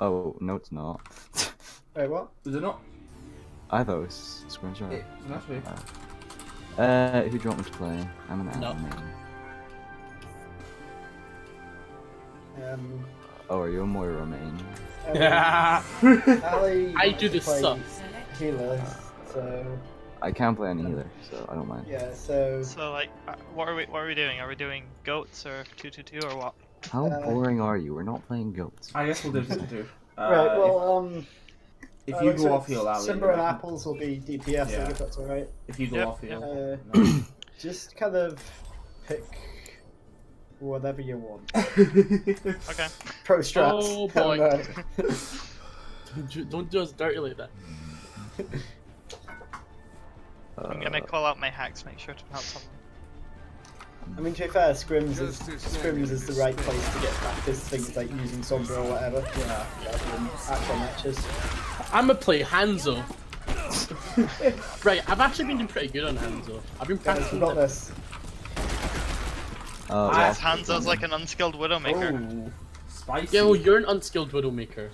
Oh, no, it's not. Wait, what? Is it not? I thought it was Scrim's right. It's not me. Who do you want me to play? I'm an No. admin. Oh, are you a Moira main? Ali I do this play stuff. healers, so I can't play any healer, so I don't mind. yeah. So So like, what are we doing? Are we doing goats or 2-2-2 or what? How boring are you? We're not playing goats. I guess we'll do 2-2. right. Well, if you go so off heal, Ali. Simba and Apples will be DPS. Yeah. If that's all right. If you go Yep. off heal. No. Just kind of pick whatever you want. Okay. Pro strats. Oh, I don't boy. know. Don't do us dirty like that. I'm gonna call out my hacks. Make sure to help someone. I mean, to be fair, Scrims is the right place to get practice things like using Sombra or whatever. Yeah. Rather than actual matches. I'm gonna play Hanzo. Right, I've actually been doing pretty good on Hanzo. I've been Guys, practicing. we got this. Hanzo's like an unskilled Widowmaker. Oh, spicy. Yeah, well, you're an unskilled Widowmaker,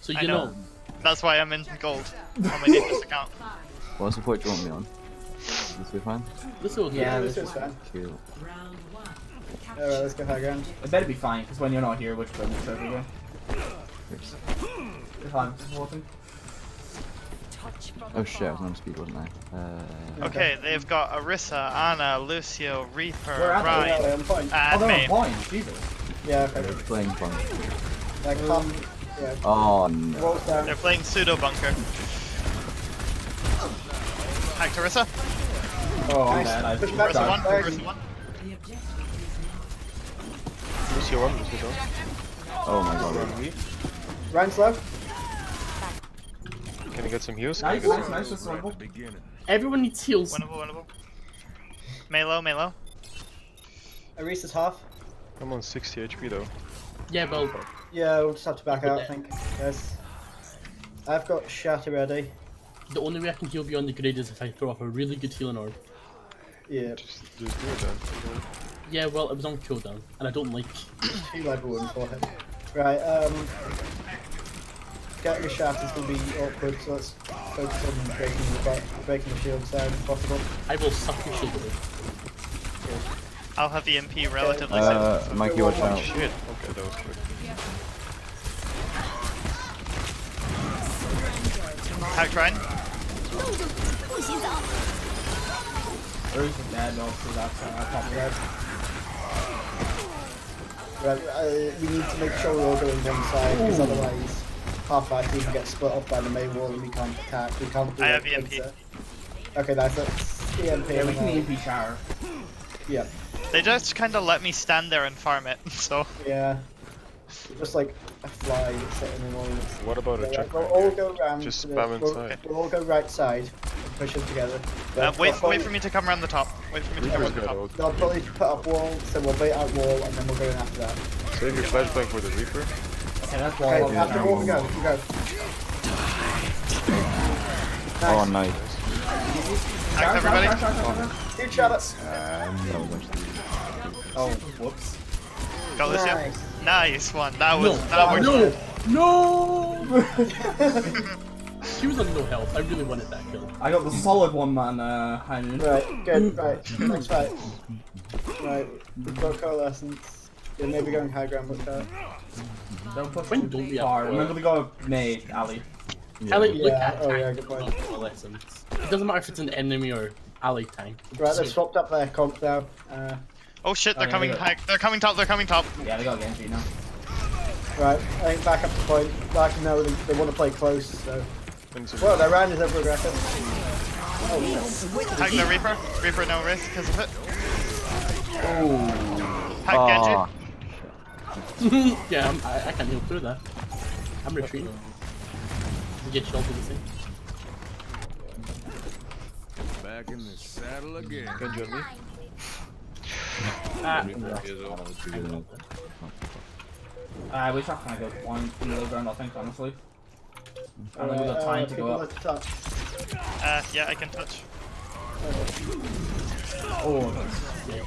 so you I know. know. That's why I'm in gold on my Natus account. What support do you want me on? This be fine? This will Yeah, This is fine. Cool. Alright, let's go high ground. It better be fine, because when you're not here, which goes everywhere. You're fine. Walking. Oh shit, I was on speed, wasn't I? Okay, they've got Orisa, Ana, Lucio, Reaper, Where are they? Yeah, Ryan, on point. Oh, and they're me. on point. Jesus. Yeah, They're okay. playing fun. Like, yeah. Oh no. Rolls down. They're playing pseudo bunker. Hack to Orisa. Oh, I'm Nice. bad. I Push back. Orisa 1. Back. Orisa 1. Lucio 1, Lucio 1. Oh my god. Ryan's low. Can you get some heals? Can you Nice, get nice, some... nice. Just rumble. Everyone needs heals. Winnable. Melo. Arisa's half. I'm on 60 HP though. Yeah, well, Yeah, we'll just have to back out, I think. Yes. I've got Shatter ready. the only way I can heal beyond the grade is if I throw off a really good healing orb. Yeah. Just do it then. Yeah, well, it was on cooldown, and I don't like. 2 level 1 for him. Right, getting a shaft is going to be awkward, so let's focus on breaking the shields down if possible. I will suck your shield away. I'll have EMP relatively soon. Mikey, watch out. Shit. Okay, that was quick. Hack Ryan. There's a dead dog, so that's top of that. Right, we need to make sure we're all going one side, because otherwise half-life even get split off by the main wall and we can't attack. We can't do I have it. EMP. Okay, that's it. EMP. Yeah, we can EMP shower. Yeah. They just kind of let me stand there and farm it, so... Yeah. Just like a fly sitting in all of What about a it. check? We'll all go round. Just to the- spam we'll, inside. we'll all go right side and push them together. wait for me to come around the top. Wait for me to come Reaper's around the got top. ult. They'll probably put up wall, so we'll bait out wall and then we'll go in after that. Save your flashbang for the Reaper. Okay, that's wall. Okay, after wall we go. We go. Oh Nice. nice. Thanks everybody. Huge shout-outs. Oh, whoops. Go Lucio. Nice. Nice one. That was... No! No! She was on no health. I really wanted that kill. I got the solid one, man. High noon. Right, good. Right, next fight. Right, we've got coalescence. Yeah, maybe going high ground with that. Don't push When too don't we have far. to- Remember to go May, Ali. I like look Yeah, at oh tank, yeah, good point. not coalescence. It doesn't matter if it's an enemy or ally tank. Right, they've swapped up their comp now. Oh shit, they're Okay, coming we got- high. They're coming top, they're coming top. Yeah, they got Genji now. Right, I think back up to point. Like, no, they want to play close, so. Well, their round is over aggressive. Oh, Hack the Reaper. Reaper no risk because of it. Oh. Hack Genji. Yeah, I can't heal through that. I'm retreating. You get shot to the same. Back in the saddle again. Genji on me. We should kind of go point middle ground, I think, honestly. And then we got time to go up. Yeah, I can touch. Oh, Yeah.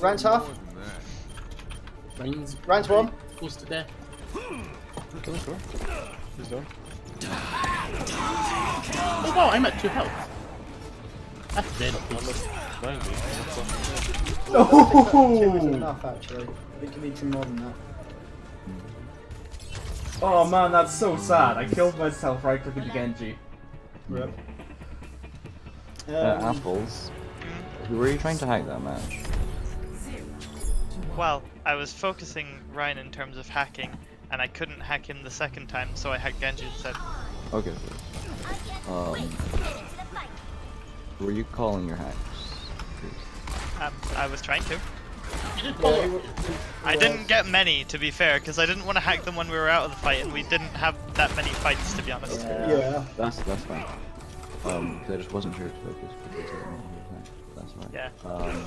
Ryan's half. Ryan's one. Close to death. Okay, sure. He's done. Oh wow, I'm at 2 health. That's very nice. 90. Two is enough actually. I think you need some more than that. Oh man, that's so sad. I killed myself right clicking the Genji. Yep. Apples. Were you trying to hack that match? Well, I was focusing Ryan in terms of hacking, and I couldn't hack him the second time, so I hacked Genji instead. Okay. Were you calling your hacks? I was trying to. Yeah, I didn't get many, to be fair, because I didn't want to hack them when we were out of the fight, and we didn't have that many fights, to be honest. yeah. That's fine. 'Cause I just wasn't sure to focus because I didn't know who to hack. That's fine. Yeah.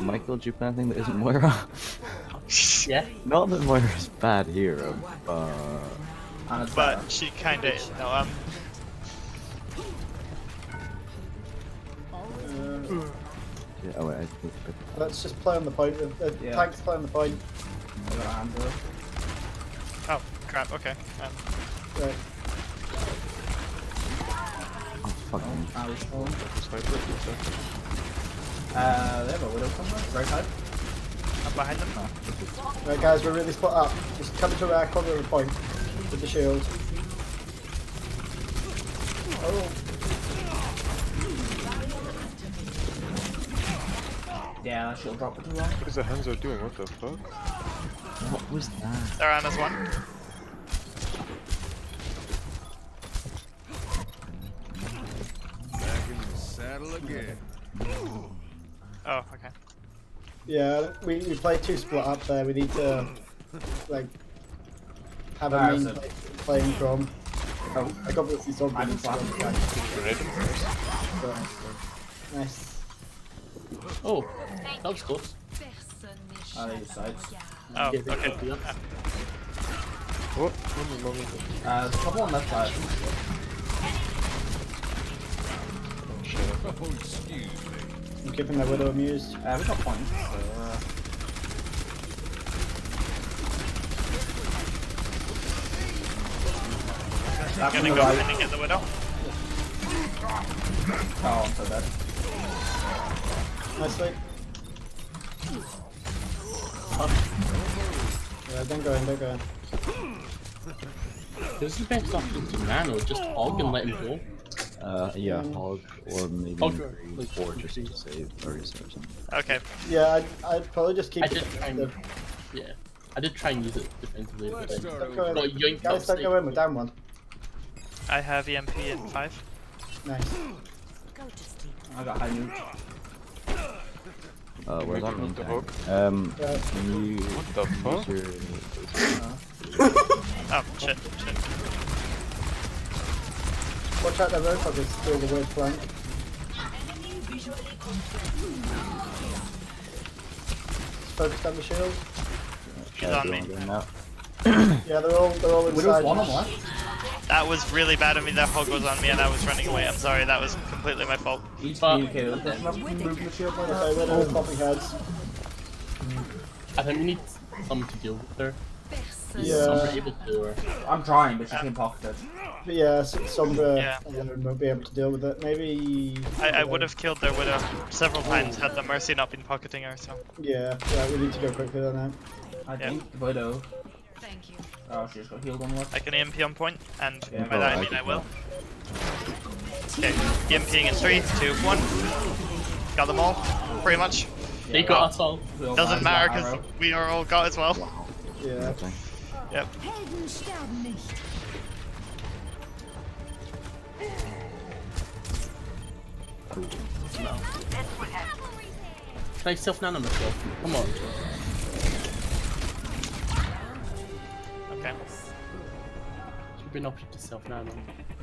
Michael, do you play anything that isn't Moira? Yeah. Not that Moira's bad hero, And it's But better. she kinda is. No, yeah, oh wait, I think Let's just play on the point. Yeah. Tanks play on the point. I got Andrew. oh, crap, okay. Right. oh fuck me. I was falling. Sniper, what's They have a widow somewhere. Right side. I'm behind them. Right, guys, we're really split up. Just come to our corner of the point with the shield. Oh, Yeah, that shield dropped for too long. What is the Hanzo doing? What the fuck? What was that? They're on as one. Back in the saddle again. Oh, okay. yeah, we play two split up there. We need to, like, have a Alright, main so- playing from. Oh, I got this is on I didn't slap the guy. Grenade him first. Nice. Oh, that was close. Oh, they just sides. Oh, Yeah, they okay. could be up. What? Moment. There's a couple on left side. Shut up. Oh, excuse me. I'm keeping my widow amused. We got points, so I'm from gonna the go right. in and get the widow. Oh, I'm so dead. Nicely. Yeah, don't go in, don't go in. This is the best option to nano, just hog and let him go. Yeah, hog or maybe Hog, freeze, or just to save Orisa or something. Okay. Yeah, I'd probably just keep I it did try and, defensive. yeah, I did try and use it defensively, but Let's then start Don't go over. in. got yoinked Guys, don't go in, we're down one. I have EMP in 5. Nice. I got high nuke. Where's that What main the tank? Yeah. Can you What the fuck? use your... Oh, shit. Watch out, that roadhog is still the weird flank. Focused on the shield. She's on me. Now. Yeah, they're all Widow's inside. one on left. That was really bad of me. That hog was on me and I was running away. I'm sorry. That was completely my fault. Each But- communicator with this. Move the shield like Okay, that. widow popping heads. I think we need someone to deal with her. Yeah. Someone able to, or I'm trying, but she's being pocketed. But yeah, Sombra Yeah. won't be able to deal with it. Maybe. I would have killed their widow several times had the Mercy not been pocketing her, so. Yeah, we need to go quickly on that. I Yeah. think the widow. Thank you. Oh, she just got healed on left. I can EMP on point, and Yeah. by that I mean I will. Okay, EMPing in 3, 2, 1. Got them all, pretty much. they got us all. We all Doesn't died matter by because arrow. we are all got as well. Yeah. Nothing. Yep. Helden sterben nicht. No. Can I self nano myself? Come on. Okay. Should be an option to self nano.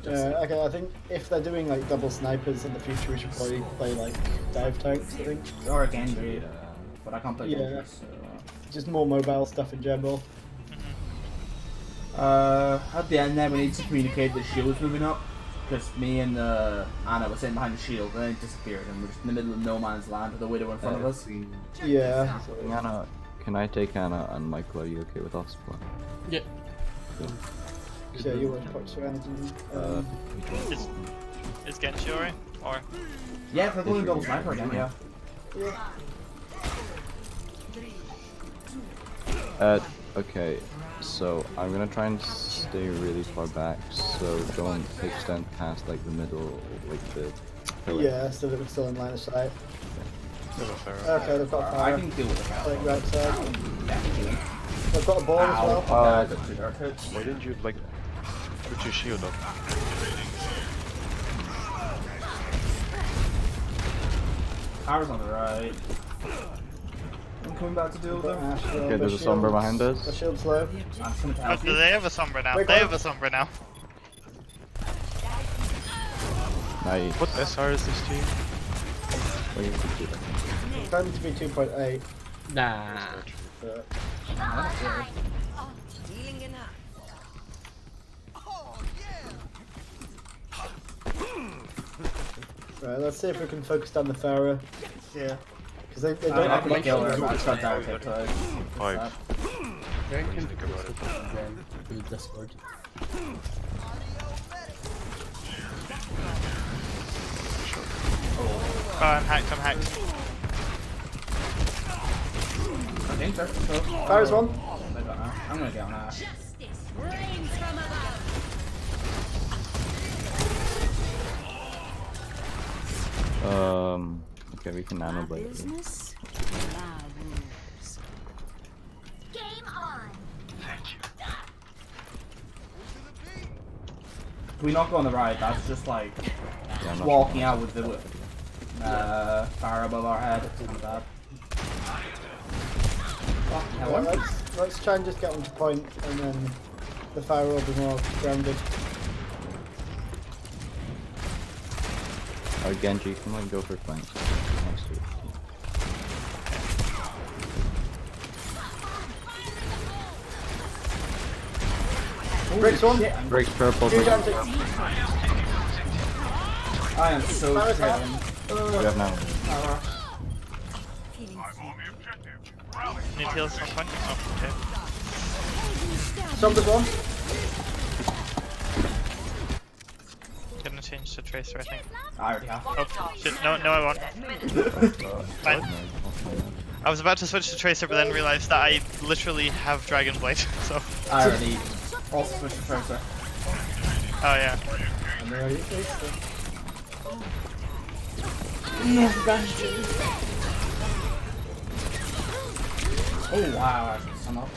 Okay, I think if they're doing like double snipers in the future, we should probably play like dive tanks. I think Or a Genji. But I can't play Yeah. Genji, so... just more mobile stuff in general. At the end there, we need to communicate the shield's moving up. Because me and Anna were sitting behind the shield, and then it disappeared, and we're just in the middle of no man's land with a widow in front of us. Yeah. Anna, can I take Anna and Michael? Are you okay with us? Yeah. Yeah, you want to put your energy. Is Genshi alright? Or Yeah, if we're going double sniper again, yeah. Okay, so I'm gonna try and stay really far back, so don't extend past like the middle, like the pillar. Yeah, so that we're still in line of sight. They have a Pharah. Okay, they've got I fire. can deal with the power. Like right side. Yeah, I can deal with it. They've got a ball as well. Ow. I got 2 dark hits. Why didn't you like put your shield up? Power's on the right. I'm coming back to deal with them. Okay, there's a Sombra behind us. The shield's low. I'm just gonna oh, help do you. they have a Sombra now? Wait, They what? have a Sombra now. Nice. What SR is this team? Wait, you can do that. It's going to be 2.8. Nah. But right, let's see if we can focus down the Pharah. Yeah. Because they don't I have can much kill of her, them. but I just got dark hit twice. 5. Very Think about it. again to the Discord. Oh, I'm hacked, I'm hacked. I think that's the kill. Pharah's one. I got her. I'm gonna get on that. Rains from above. Okay, we can nano blade. Business. Rules. Game on. Do we not go on the right? That's just like Yeah, I'm not walking out with the fire above our head. It's kind of bad. Fucking hell, Well, I'm- let's try and just get them to point, and then the Pharah will be more grounded. Genji, you can like go for flanks. Nice to it. Breaks one. Shit, I'm- Breaks purple. Huge Breaks. anti. I am so Fire attack. driven. We have now. Need heals at some point? Oh, okay. Sombra's one. Gonna change to Tracer, I think. I already have. Oh, shit, no, I won't. Fine. I was about to switch to Tracer, but then realized that I literally have Dragon Blade, so... I already also switched to Tracer. Oh, yeah. And there you go. Oh wow, I can sum up.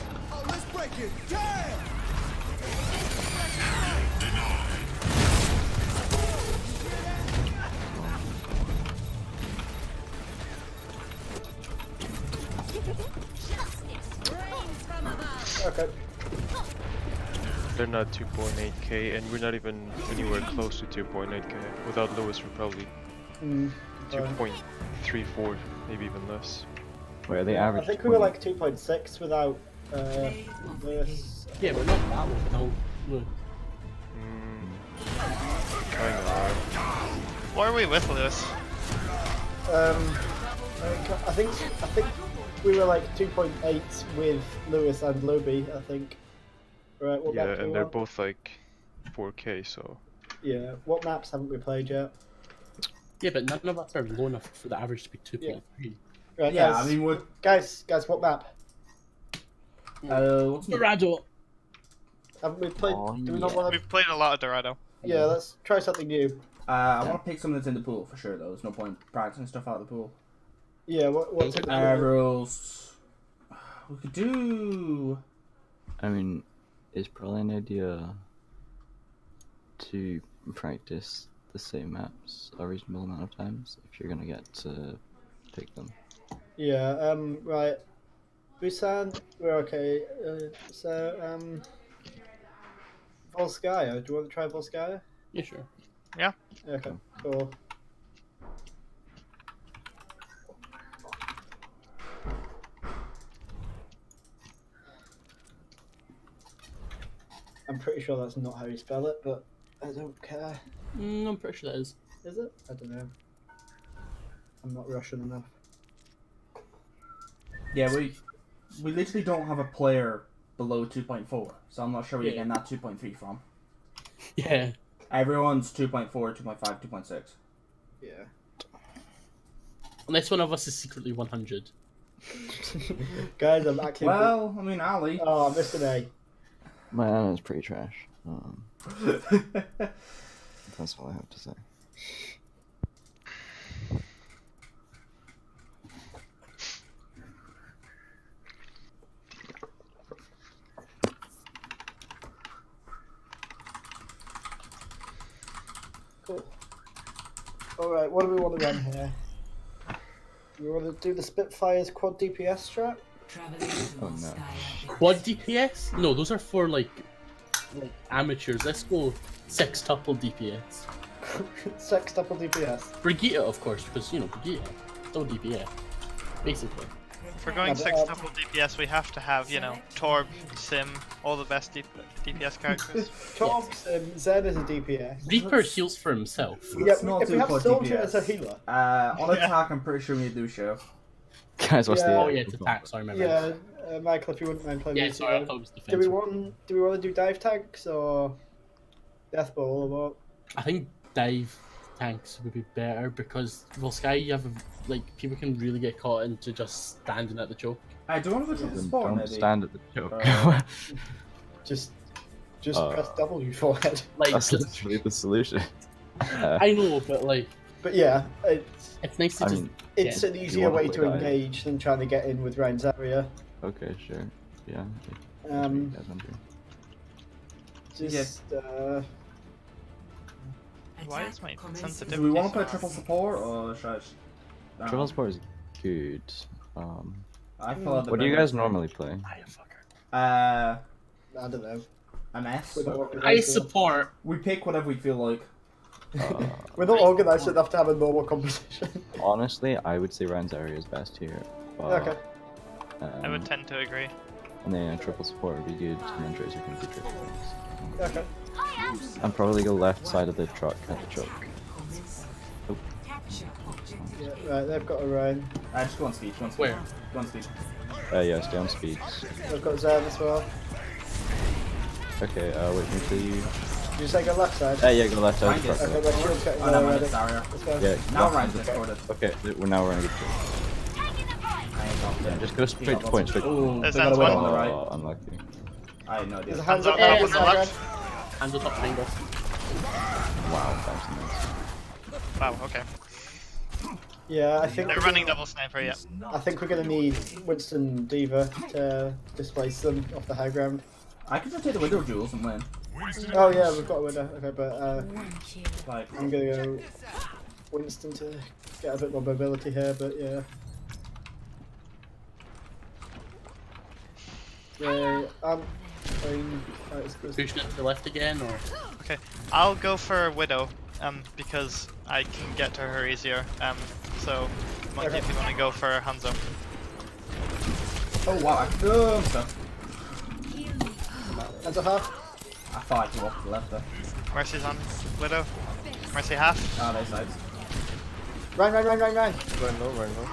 Okay. They're not 2.8k, and we're not even anywhere close to 2.8k. Without Lewis, we're probably Mm. 2.34, maybe even less. Wait, are they I average? think we were like 2.6 without this. Yeah, but not that one. No. Look. Kinda. What are we with, Lewis? I think we were like 2.8 with Lewis and Lobby. I think. Right. What Yeah, map do we and they're want? both like 4k, so. Yeah. What maps haven't we played yet? Yeah, but none of us are low enough for the average to be 2.3. Right. Yeah, guys, I mean, what? guys, what map? What's the Dorado! Haven't we played? Oh, do we not yeah. want to? We've played a lot of Dorado. Yeah. Let's try something new. I want to pick something that's in the pool for sure, though. There's no point practicing stuff out of the pool. Yeah. What's it? Arrows. We could do. I mean, it's probably an idea to practice the same maps a reasonable amount of times if you're gonna get to pick them. Yeah. Right. Busan. We're okay. Volskaya. Do you want to try Volskaya? Yeah, sure. Yeah. Okay. Cool. I'm pretty sure that's not how you spell it, but I don't care. I'm pretty sure that is. Is it? I don't know. I'm not Russian enough. Yeah, we literally don't have a player below 2.4, so I'm not sure where you're Yeah. getting that 2.3 from. Yeah. Everyone's 2.4, 2.5, 2.6. Yeah. Unless one of us is secretly 100. Guys, I'm actually. Well, I mean, Ali. Oh, I missed an A. My Ana's pretty trash. That's all I have to say. Cool. Alright, what do we want to run here? We want to do the Spitfire's quad DPS strat? Oh no. Quad DPS? No, those are for like amateurs. Let's go sextuple DPS. Sextuple DPS. Brigitte, of course, because you know Brigitte, still DPS, basically. If we're going sextuple DPS, we have to have, you know, Torb, Sim, all the best DPS characters. Torb, Sim, Zen is a DPS. Reaper heals for himself. Yeah, Let's not if we do have quad Soldier DPS. as a healer. On attack, I'm pretty sure we need to do show. Guys, what's Yeah. the Oh yeah, it's attack. Sorry, my bad. Yeah, Michael, if you wouldn't mind playing Yeah, with sorry, I you. thought it was Do we defensive. want to do dive tanks or death ball or what? I think dive tanks would be better because Volsky, you have like people can really get caught into just standing at the choke. I don't want to go to the Then spawn, don't maybe. stand at the choke. Just Uh, press W forehead. Like That's just, literally the solution. I know, but like But yeah, it's nice to I just mean, it's Yeah. an easier wanna way play to dive? engage than trying to get in with Ryan's area. okay, sure. Yeah. Um, Guys, I'm doing. just Why is my sensitivity Do we want to so play high? triple support or should I just... Triple support is good. I feel like the What do you better- guys normally play? Uh, I don't know. a mess. We're not I organised enough. support. We pick whatever we feel like. We're not organised enough to have a normal competition. Honestly, I would say Rand's area is best here. But, Okay. I would tend to agree. And then triple support would be good, and then Tracer can do triple things. Okay. And probably go left side of the truck at the choke. Yeah, right, they've got a Ryan. Just go on speed, go on speed. Where? Go on speed. Yeah, stay on speeds. They've got Zen as well. Okay, wait until you. Did you say go left side? Yeah, go left side of the Find truck. Okay, their shield's getting Oh, no, low man, already. it's Dario. Let's go. Yeah, Now left Ryan's side of the discorded. truck. Okay, now we're in a good place. Yeah, just go straight to point, straight to point. There's They got Zen's away one. on the right. Oh, unlucky. I had no idea. There's a hands up Hands top up on the on the left. left. Hands on top triangle. Wow, that's nice. Wow, okay. Yeah, I think They're running double sniper, yeah. I think we're gonna need Winston Diva to displace them off the high ground. I could just take the window jewels and win. Oh yeah, we've got a winner. Okay, but Like, I'm gonna go Winston to get a bit more mobility here. But yeah. Yeah, it's Pushing it to the left again, or Okay, I'll go for Widow, because I can get to her easier. So, Monkey, Okay. if you want to go for Hanzo. oh wow, I could stuff. Hands up half. I thought I could walk to the left there. Mercy's on Widow. Mercy half. Ah, they sides. Ryan. Run low, run low.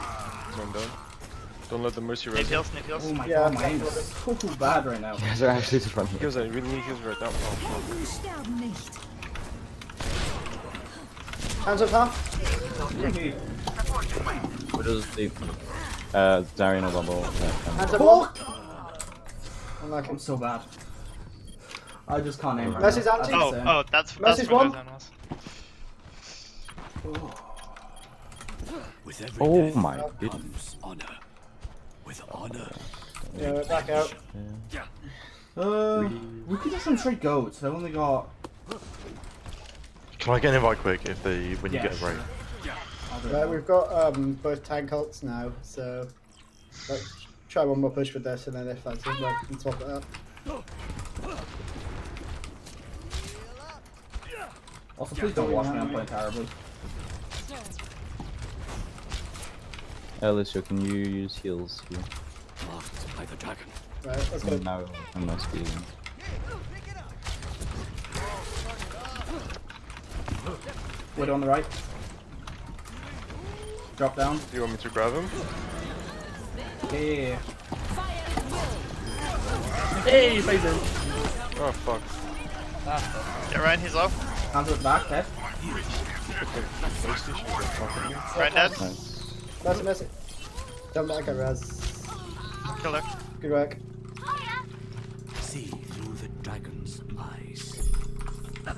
Run down. Don't let the Mercy Need res. heals, need heals. Oh my Yeah, god, my aim is so bad right now. You guys are actually just running. Heals, I really need heals right now. Oh, Hands up half. Okay. What is the Zarian or bubble? Hands up one. Unlucky. I'm so bad. I just can't aim right Mercy's now. anti. That's Oh, insane. oh, that's Mercy's where one. Zen was. Oh my goodness. Yeah, we're back out. We could just run straight goats. They only got. Can I get an invite quick if they when you Yeah, get a break? I'll do Right, that. we've got both tank ults now, so let's try one more push with this, and then if that doesn't work, we can swap it out. Also, please don't watch me. I'm playing terribly. Alicia, can you use heals here? Right, let's go. Now I'm not speeding. Widow on the right. Drop down. Do you want me to grab him? Yeah. Hey, Bison. Oh fuck. Get Ryan, he's low. Hands at the back, dead. PlayStation is fucking me. Ryan dead. Mercy, mercy. Jump back at res. Killer. Good work. See through the dragon's eyes. I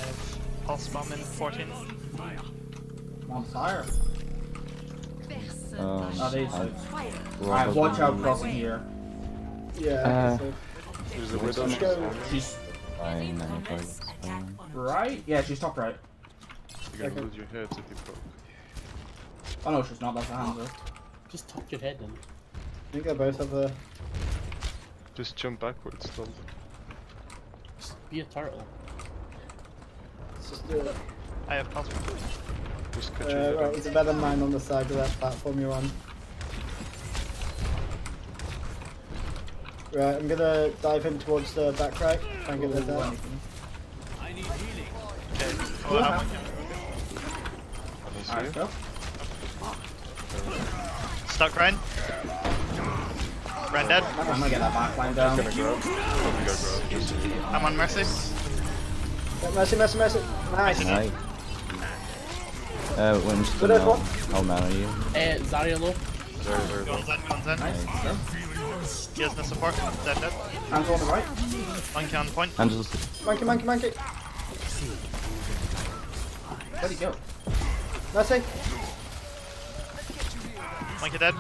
have pulse bomb in 14. On fire. Um, Oh, they I- Alright, watch out crossing here. Yeah. So There's a widow. let's go. She's fine, I'm fine. right? Yeah, she's top right. You're gonna lose your head if you poke. Oh no, she's not, that's a hand though. Just tuck your head in. I think they both have the. Just jump backwards, don't. Just be a turtle. Let's just do it. I have pulse bomb. Just cut your head Right, off. there's a better mine on the side of that platform you're on. Right, I'm gonna dive in towards the back right. Try and get there. Okay. Oh, no. Alright, go. Stuck Ryan. Ryan dead. I'm gonna get that back line down. Gonna grab. Probably got grab. I'm on Mercy. Mercy, mercy, mercy. Nice. Nice. When you Widow spin one. out, how man are you? Zarya low. Very, very low. Goes in, comes in. Nice. Go. He has no support. Dead, dead. Hands on the right. Monkey on point. Angela's Monkey, monkey, monkey. Where'd he go? Mercy. Monkey dead.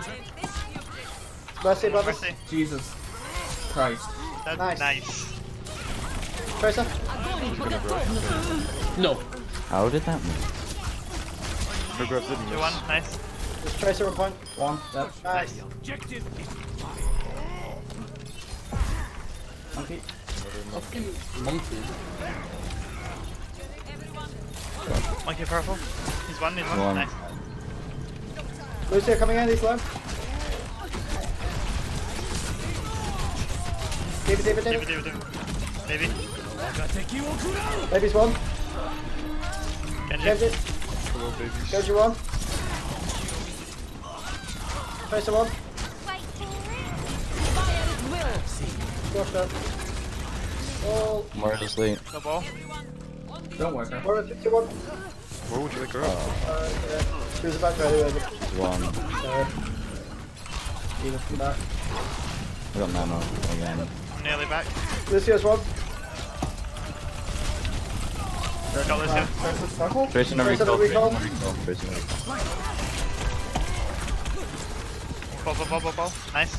Mercy, brothers. Mercy. Jesus Christ. Dead. Nice. Nice. Tracer. No. How did that move? Her grab didn't miss. 2-1. Nice. There's Tracer on point. One. Dead. Nice. Monkey. Fucking monkey. Monkey purple. He's one. He's one. One. Nice. Lucio coming in, he's low. David, David, David, David. David, David. Maybe. Baby's one. Genji. Genji. Hello, babies. Genji one. Tracer one. Squash that. Oh, More asleep. No ball. Don't work her. Warrior 51. Where would you like her up? Yeah. She was about ready with it. One. Jesus, come back. I got nano again. I'm nearly back. Lucio's one. Got Lucio. Tracer's circle. Tracing a Tracer recall. recall. Tracing a recall. Ball. Nice.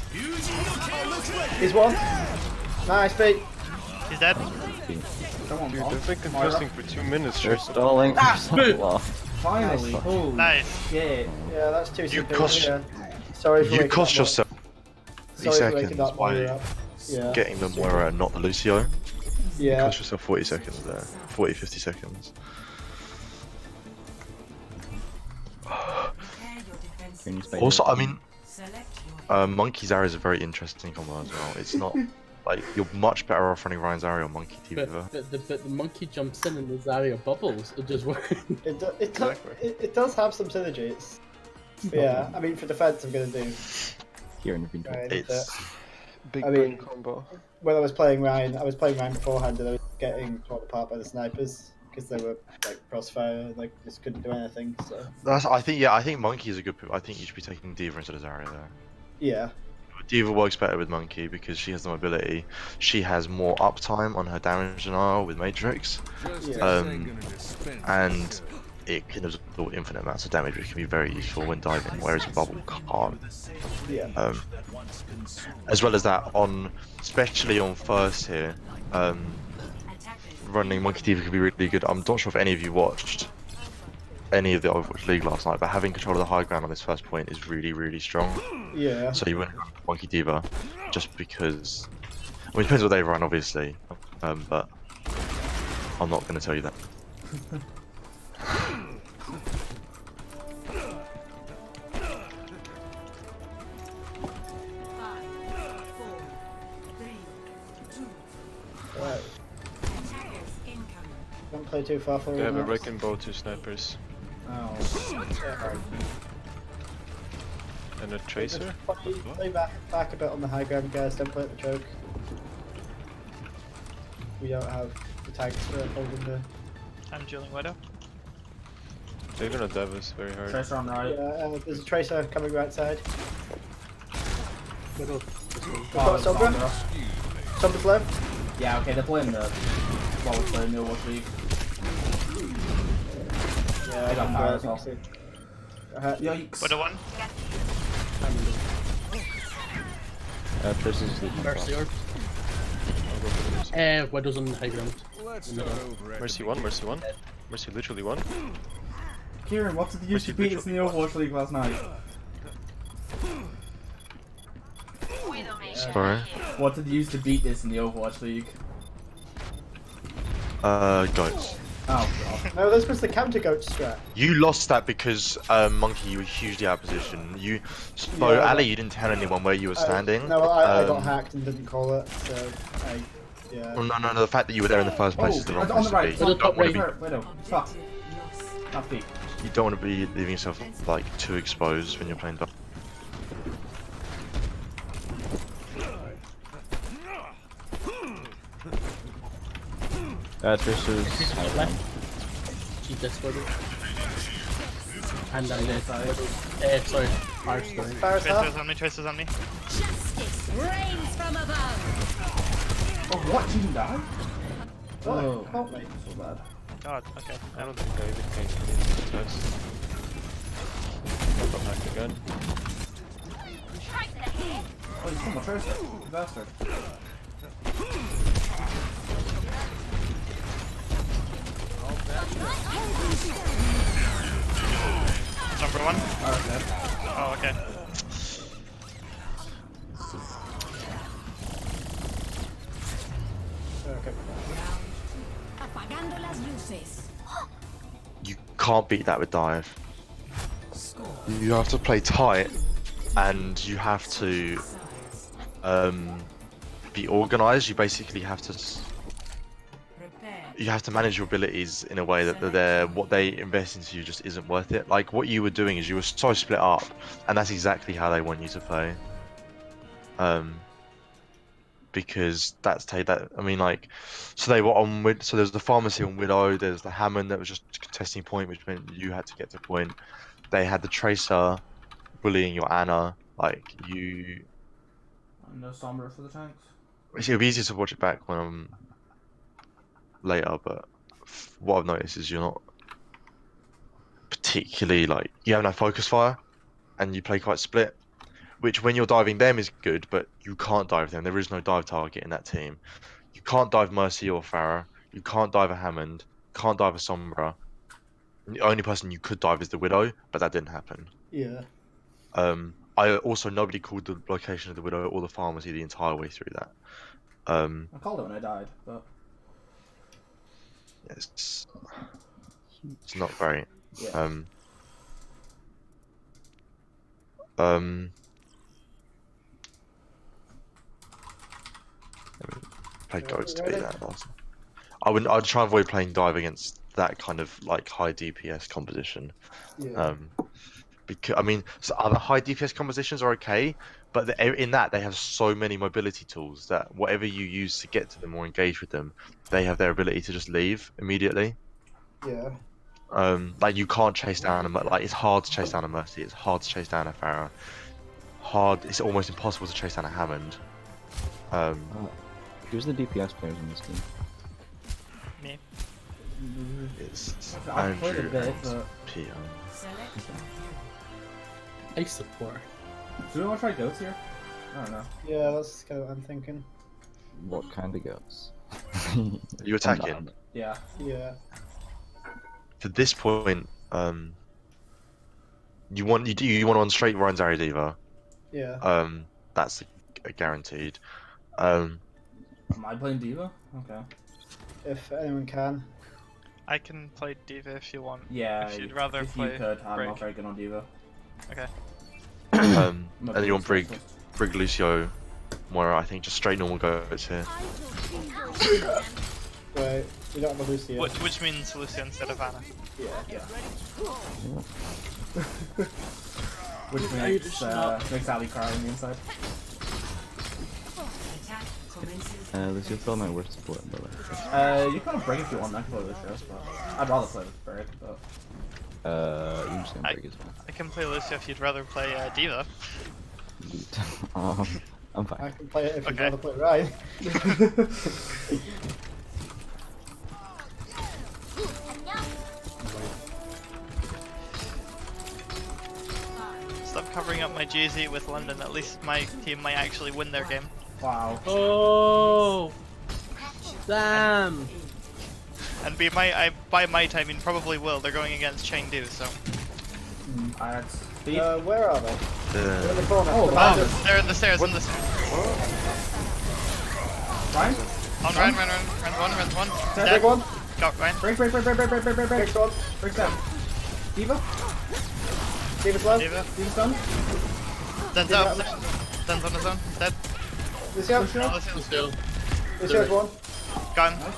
He's one. Nice beat. He's dead. Come on, Dude, Paul. they've been contesting for 2 minutes. They're Just stalling for so boot. long. Finally. Nice. Holy Nice. shit. Yeah, that's too You simple. cost- Yeah. Sorry for You waking cost up, yourself Sorry 30 for waking seconds up while by you're up. Yeah. getting the Moira and not the Lucio. You Yeah. cost yourself 40 seconds there. 40, 50 seconds. Can you spay Also, it? I mean, Monkey Zarya is a very interesting combo as well. It's not like you're much better off running Ryan Zarya or Monkey Diva. But the monkey jumps in and the Zarya bubbles. It just works. It does have some synergy. But yeah, I mean, for defense, I'm going to do Here in the green. Ryan. It's big I bang mean- combo. When I was playing Ryan beforehand, and I was getting torn apart by the snipers because they were like crossfire, like just couldn't do anything. So I think Monkey is a good pick. I think you should be taking Diva instead of Zarya there. yeah, Diva works better with Monkey because she has the mobility. She has more uptime on her damage denial with Matrix. yeah. And it can absorb infinite amounts of damage, which can be very useful when diving, whereas Bubble can't. Yeah. As well as that, especially on first here, running Monkey Diva could be really good. I'm not sure if any of you watched any of the Overwatch League last night, but having control of the high ground on this first point is really, really strong. Yeah. So you wouldn't run Monkey Diva just because. I mean, it depends what they run, obviously, but I'm not going to tell you that. Right. Don't play too far They forward. have a Max. wrecking ball, 2 snipers, Oh. and a tracer. Play back a bit on the high ground, guys. Don't play at the choke. We don't have the tanks for holding the. I'm dueling Widow. They're gonna dive us very hard. Tracer on right. Yeah, there's a tracer coming right side. Widow. We've got Sombra. Sombra's left. Yeah, okay, they're playing the. Well, we're playing the Overwatch League. Yeah, They got I'm fire I think as so. Yikes. Widow 1. Tracer's sleeping. Mercy orb. I'll go for the Mercy. Widow's on the high ground. Mercy 1, Mercy 1. Mercy literally 1. Kieran, what did you use to beat us in the Overwatch League last night? Sorry. What did you use to beat this in the Overwatch League? Goats. Oh god. No, this was the counter goat strat. You lost that because Monkey, you were hugely out of position. So Yeah, Ali, you didn't tell anyone where you were standing. No, I got hacked and didn't call it, so yeah. Well, no. The fact that you were there in the first place is the wrong on place the to right. be. It's You on the don't top want to right. Widow. Stop. Not peek. be. You don't want to be leaving yourself like too exposed when you're playing. Tracer's high ground. Keep this Widow. And then sorry, Fire's going. Fire's half. Tracer's on me, Tracer's on me. Justice reigns from above. Oh, what? Did you die? Oh, help me. So bad. God, okay. I don't think I even came to this test. I got hacked again. Oh, you stole my Tracer. You bastard. Number 1. Okay. Oh, okay. Okay. Apagando las luces. You can't beat that with dive. You have to play tight, and you have to be organized. You basically have to. You have to manage your abilities in a way that what they invest into you just isn't worth it. Like what you were doing is you were so split up, and that's exactly how they want you to play. Because that's that. I mean, like, so they were on with. So there's the pharmacy on Widow. There's the Hammond that was just contesting point, which meant you had to get to point. They had the Tracer bullying your Ana. Like you. No Sombra for the tanks. It'll be easier to watch it back when I'm later, but what I've noticed is you're not particularly like you have no focus fire, and you play quite split. Which when you're diving them is good, but you can't dive them. There is no dive target in that team. You can't dive Mercy or Farah. You can't dive a Hammond. Can't dive a Sombra. And the only person you could dive is the Widow, but that didn't happen. Yeah. I also nobody called the location of the Widow or the pharmacy the entire way through that. I called it when I died, but It's not great. yeah. Play goats to beat that last. I'd try and avoid playing dive against that kind of like high DPS composition. Yeah. Because I mean, so other high DPS compositions are okay, but in that they have so many mobility tools that whatever you use to get to them or engage with them, they have their ability to just leave immediately. Yeah. Like you can't chase down it's hard to chase down a Mercy. It's hard to chase down a Farah. It's almost impossible to chase down a Hammond. Who's the DPS players in this team? Me. It's I've played a Andrew bit, and but Peter. I support. do we want to try goats here? I don't know. Yeah, that's kind of what I'm thinking. What kind of goats? Are you attacking? Yeah. Yeah. To this point, you want to run straight runs Ari Diva. Yeah. That's guaranteed. Am I playing Diva? Okay. If anyone can. I can play Diva if you want. Yeah. If you'd rather if play you could, I'm Brig. not very good on Diva. Okay. And you want Brig, Lucio, Moira. I think just straight normal goats here. Right. You don't have a Lucio. Which means Lucio instead of Anna. Yeah. Which makes Ali cry on the inside. This is still my worst support, by the way. You can break if you want. I can play Lucio, but I'd rather play with Barret. But You just gonna break as well. I can play Lucio if you'd rather play Diva. I'm fine. I can play it if you'd Okay. rather play it right. Stop covering up my GZ with London. At least my team might actually win their game. wow. Oh, damn. And by might I mean probably will. They're going against Chengdu, so. Alright. Steve. Where are they? They're in the corner. Oh, The wow. bandits. They're in the stairs. In the stairs. Ryan. On Ryan, run one. Big Dead. one. Got Ryan. Break. Next one. Break down. Diva. Diva's low. Diva. Diva's done. Zen's out. Zen's on his own. Dead. Lucio. Lucio. Oh, Lucio's Still. Lucio's one. got him.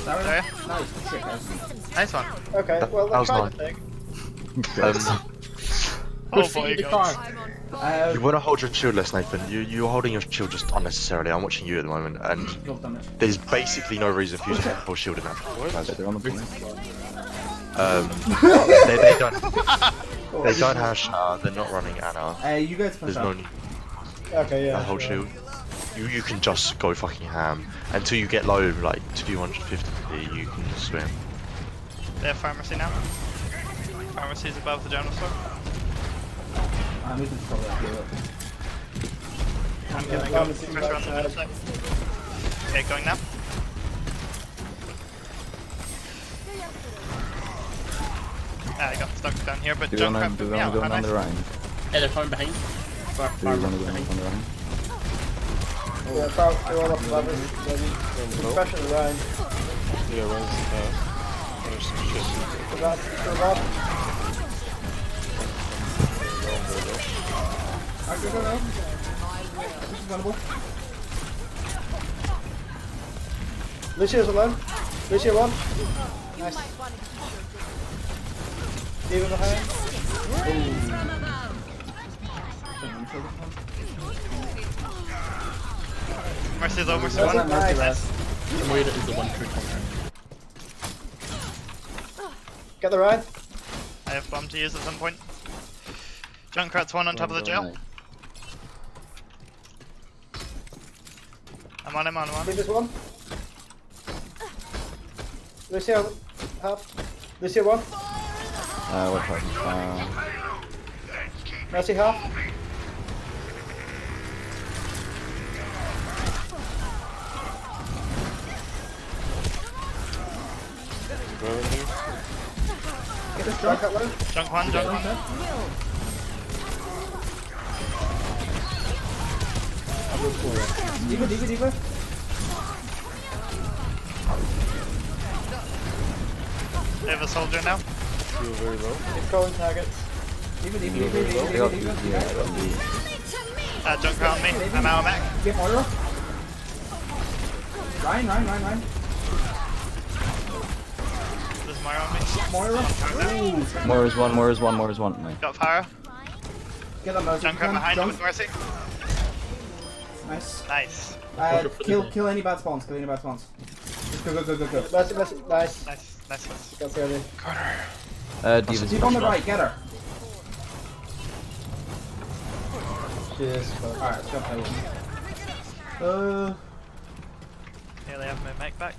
Sorry. There. Nice. Shit, guys. Nice one. Okay, well That was that's kind nice. of thing. Oh Push boy, the guys. car. You want to hold your shield less, Nathan. You're holding your shield just unnecessarily. I'm watching you at the moment, and You've done it. there's basically no reason for you to hold shield in that. They're on the point. They don't have Shah. They're not running Anna. You guys push There's no up. need Okay, yeah. to hold shield. You can just go fucking ham until you get low, like 250. You can just swim. They have pharmacy now. Pharmacy is above the general store. We can probably heal it. I'm gonna go Pharmacy's pressure on the middle backside. side. Okay, going now. I got stuck down here, but Do you wanna Junkrat go put me out. How down nice. the Rhine? Hey, they're coming behind. Do you wanna go on the Rhine? Yeah, about they're all up above us. Pressure the line. Yeah, runs there's some shit. Go back. Alright, go. This is winnable. Lucio's alone. Lucio one. Nice. Diva behind. Mercy low, Mercy That's one. it, nice. Moira is the one true conqueror. Get the ride. I have bomb to use at some point. Junkrat's one on top of the jail. I'm on him. Diva's one. Lucio half. Lucio one. What part? Mercy half. Growing here. Get this Junk drunk. at low. Junk one. Diva. They have a soldier now. Feel very low. Keep calling targets. Diva. They got the Junkrat on me. I'm out of mech. Get Moira. Ryan. There's Moira on me. Moira. Moira's one. Nice. Got Farah. Get them out. Junkrat behind him with Mercy. Nice. Nice. Kill any bad spawns. Just go. Mercy. Nice. Nice. Got the idea. Diva's Keep on the right. Get her. Cheers. Alright, let's go play with me. Yeah, they have my mech back.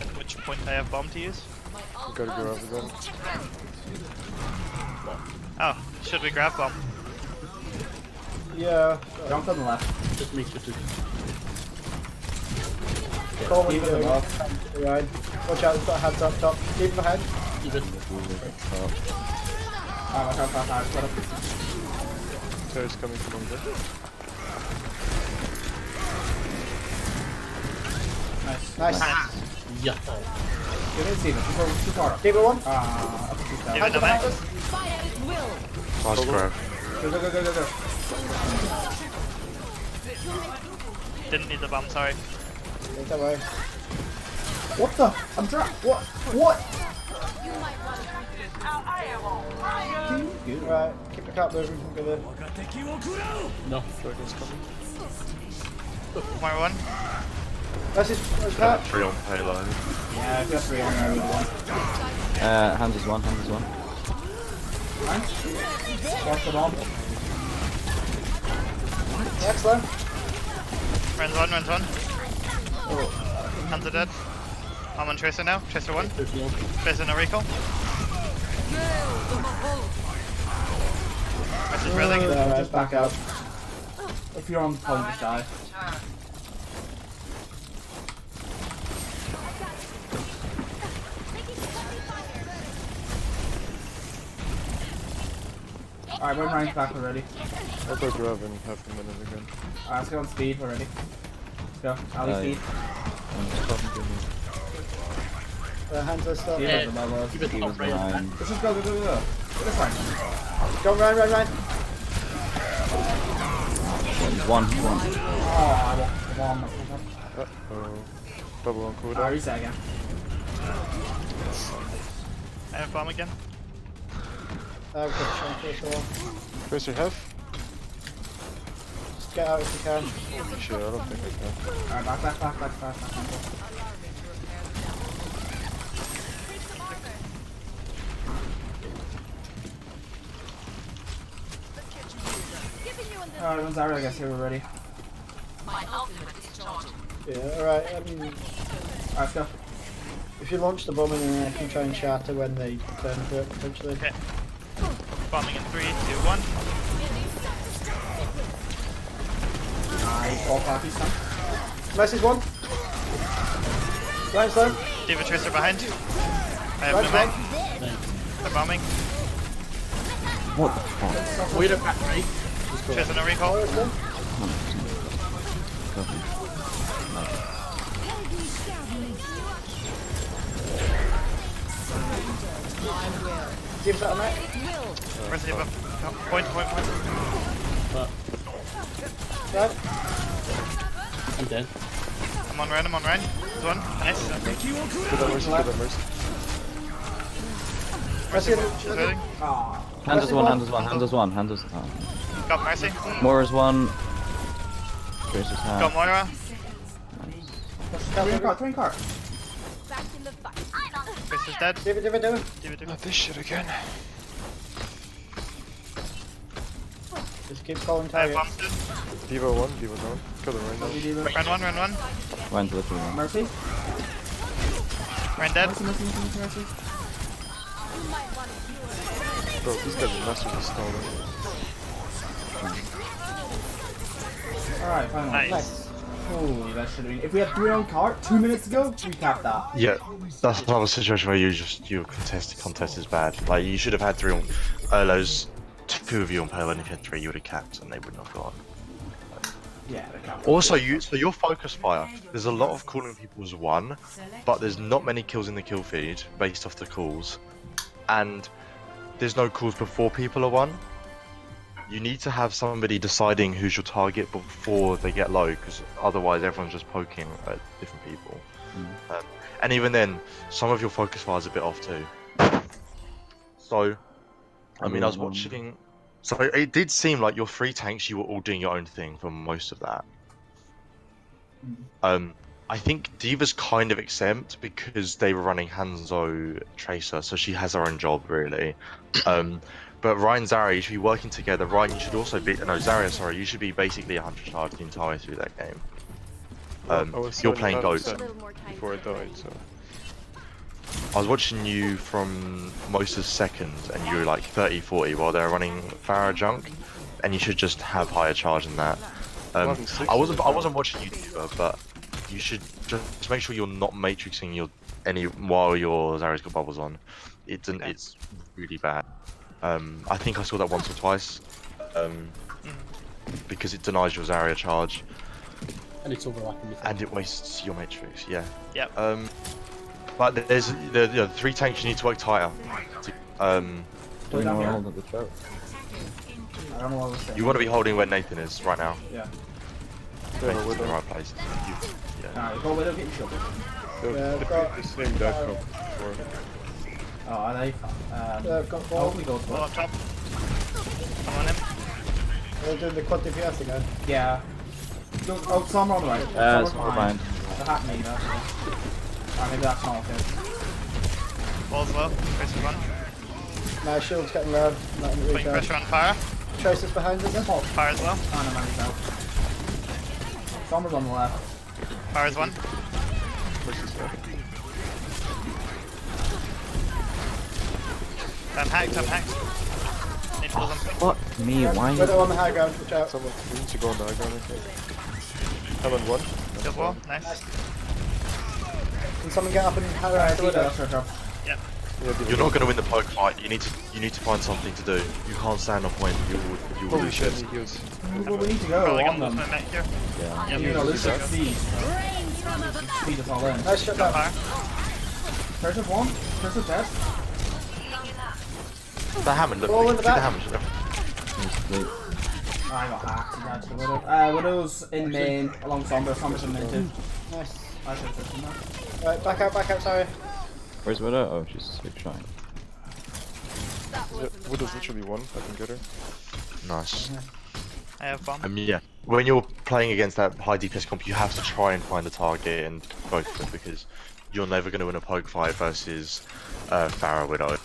At which point I have bomb to use. We gotta go over them. Oh, should we grab bomb? Yeah. Jump on the left. Just make sure to. Call when you Diva's do above. it. Ride. Watch out, he's got hands up top. Diva behind. Even. Alright, watch out. Split up. Stairs coming from there. Nice. Yeah. Give it to Diva. Too far. Diva one. Give it Hands a up behind mech. us. Fight at its will. Nice grab. Go. Didn't need the bomb, sorry. Don't worry. What the? I'm trapped. What? What? Right, keep the cat moving from cover. No. Dragon's coming. More one. That's his Got cat. 3 on payload. Yeah, if you have 3 on there, we won. Hands is one. Nice. Watch the bomb. Excellent. Runs one. Hands are dead. I'm on Tracer now. Tracer 1. Tracer no recall. Message railing. Right, Just back out. If you're on point, just die. Alright, we're in range back already. I'll go grab in half a minute again. Alright, let's go on speed already. Let's go. Ali speed. Hands are still. Speed Yeah. over above us. Keep it top right. Nine. Let's just go. This way. Go Ryan. One. Oh, I want the bomb. Uh-oh. Double on cooldown. Alright, reset again. I have bomb again. We've got to try and finish the wall. Tracer half? Just get out if you can. Holy shit, I don't think I can. Alright, back. Alright, when's Zarya? I guess here we're ready. Yeah, alright. Alright, let's go. If you launch the bomb in, I can try and shatter when they turn for it potentially. Okay. Bombing in 3, 2, 1. Nice, all copies done. Message one. Ryan's down. D.Va Tracer behind. I have Ryan's no mag. down. They're bombing. What the fuck? Wait a back right. Tracer no recall. Oh, it's done. Give that a mate. Where's the D.Va? No, point. Right. I'm dead. I'm on Ryan. There's one. Nice. Get that mercy, Mercy. Reloading. Ah, Hands is one. Got Mercy. Moira's one. Tracer's half. Got Moira. twin cart. Tracer's dead. Give it. D.Va. Not this shit again. Just keep calling I have target. bombs. D.Va 1, D.Va down. Kill them right now. Run one. Ryan's literally one. Mercy. Ryan dead. Mercy. Bro, these guys are massively stolen. Alright, final. Nice. Holy, that should have been. If we had 3 on cart 2 minutes ago, we capped that. Yeah, that's another situation where your contest is bad. Like, you should have had 3 on Erlo's, 2 of you on payload, and if you had 3 you would have capped and they wouldn't have gone. Yeah, they capped. Also, so your focus fire, there's a lot of calling people as 1, but there's not many kills in the kill feed based off the calls, and there's no calls before people are 1. You need to have somebody deciding who's your target before they get low, because otherwise everyone's just poking at different people. And even then, some of your focus fire is a bit off too. So, I mean, I was watching. So it did seem like your 3 tanks, you were all doing your own thing for most of that. I think D.Va's kind of exempt because they were running Hanzo Tracer, so she has her own job really. But Ryan, Zarya, you should be working together. Ryan, you should also be Zarya, sorry, you should be basically 100 charged the entire way through that game. You're playing goats. Before I died, so. I was watching you from most of second, and you were like 30-40 while they're running Farah junk, and you should just have higher charge than that. I wasn't watching you, but you should just make sure you're not matrixing while your Zarya's got bubbles on. It's really bad. I think I saw that once or twice, because it denies your Zarya charge. And it's overlapping with And it wastes your matrix, yeah. Yep. But there's the 3 tanks you need to work tighter. Do we know here. hold at the throat? I don't know what I was saying. You want to be holding where Nathan is right now. Yeah. Nathan's in the right place. Alright, go with it, get your shield. They're Yeah, I've the got- same dive comp before. Oh, are they? I've got ball. Hopefully goes Ball well. up top. I'm on him. They're doing the quad DPS again. Yeah. Oh, Sombra on the right. Sombra's Sombra behind. The hat me, that's it. Alright, maybe that's not okay. Ball's low. Tracer's one. My shield's getting low. Not in the Putting recharge. pressure on Fire. Tracer's behind us. Fire as well. Oh, no, man, he's out. Sombra's on the left. Fire's one. Versus that. I'm hacked. Need to pull something. Fuck me, why? Widow on the high ground, watch out. Someone needs to go on the high ground, I think. I'm on one. Good wall. Nice. Can someone get up and high Alright, ground to Widow? that's her job. Yep. You're not going to win the poke fight. You need to find something to do. You can't stand on point. You will Holy lose shit, shit. he heals. Well, we need to go Probably on got them. movement back here. Yeah. Yep. You know, this Go. is speed. Rains from above. Speed us all in. Nice shot Got down. Fire. Tracer's one. Tracer's dead. The Hammond, look. Ball in the See the back. Hammond. I got hacked. He died to the Widow. Widow's in main, along Sombra. Sombra's in main too. Nice. I should have taken that. Right, back out, sorry. Where's Widow? Oh, she's big shine. Widow's literally one, I can get her. Nice. I have bomb. Yeah. When you're playing against that high DPS comp, you have to try and find the target and both of them because you're never going to win a poke fight versus Pharah Widow.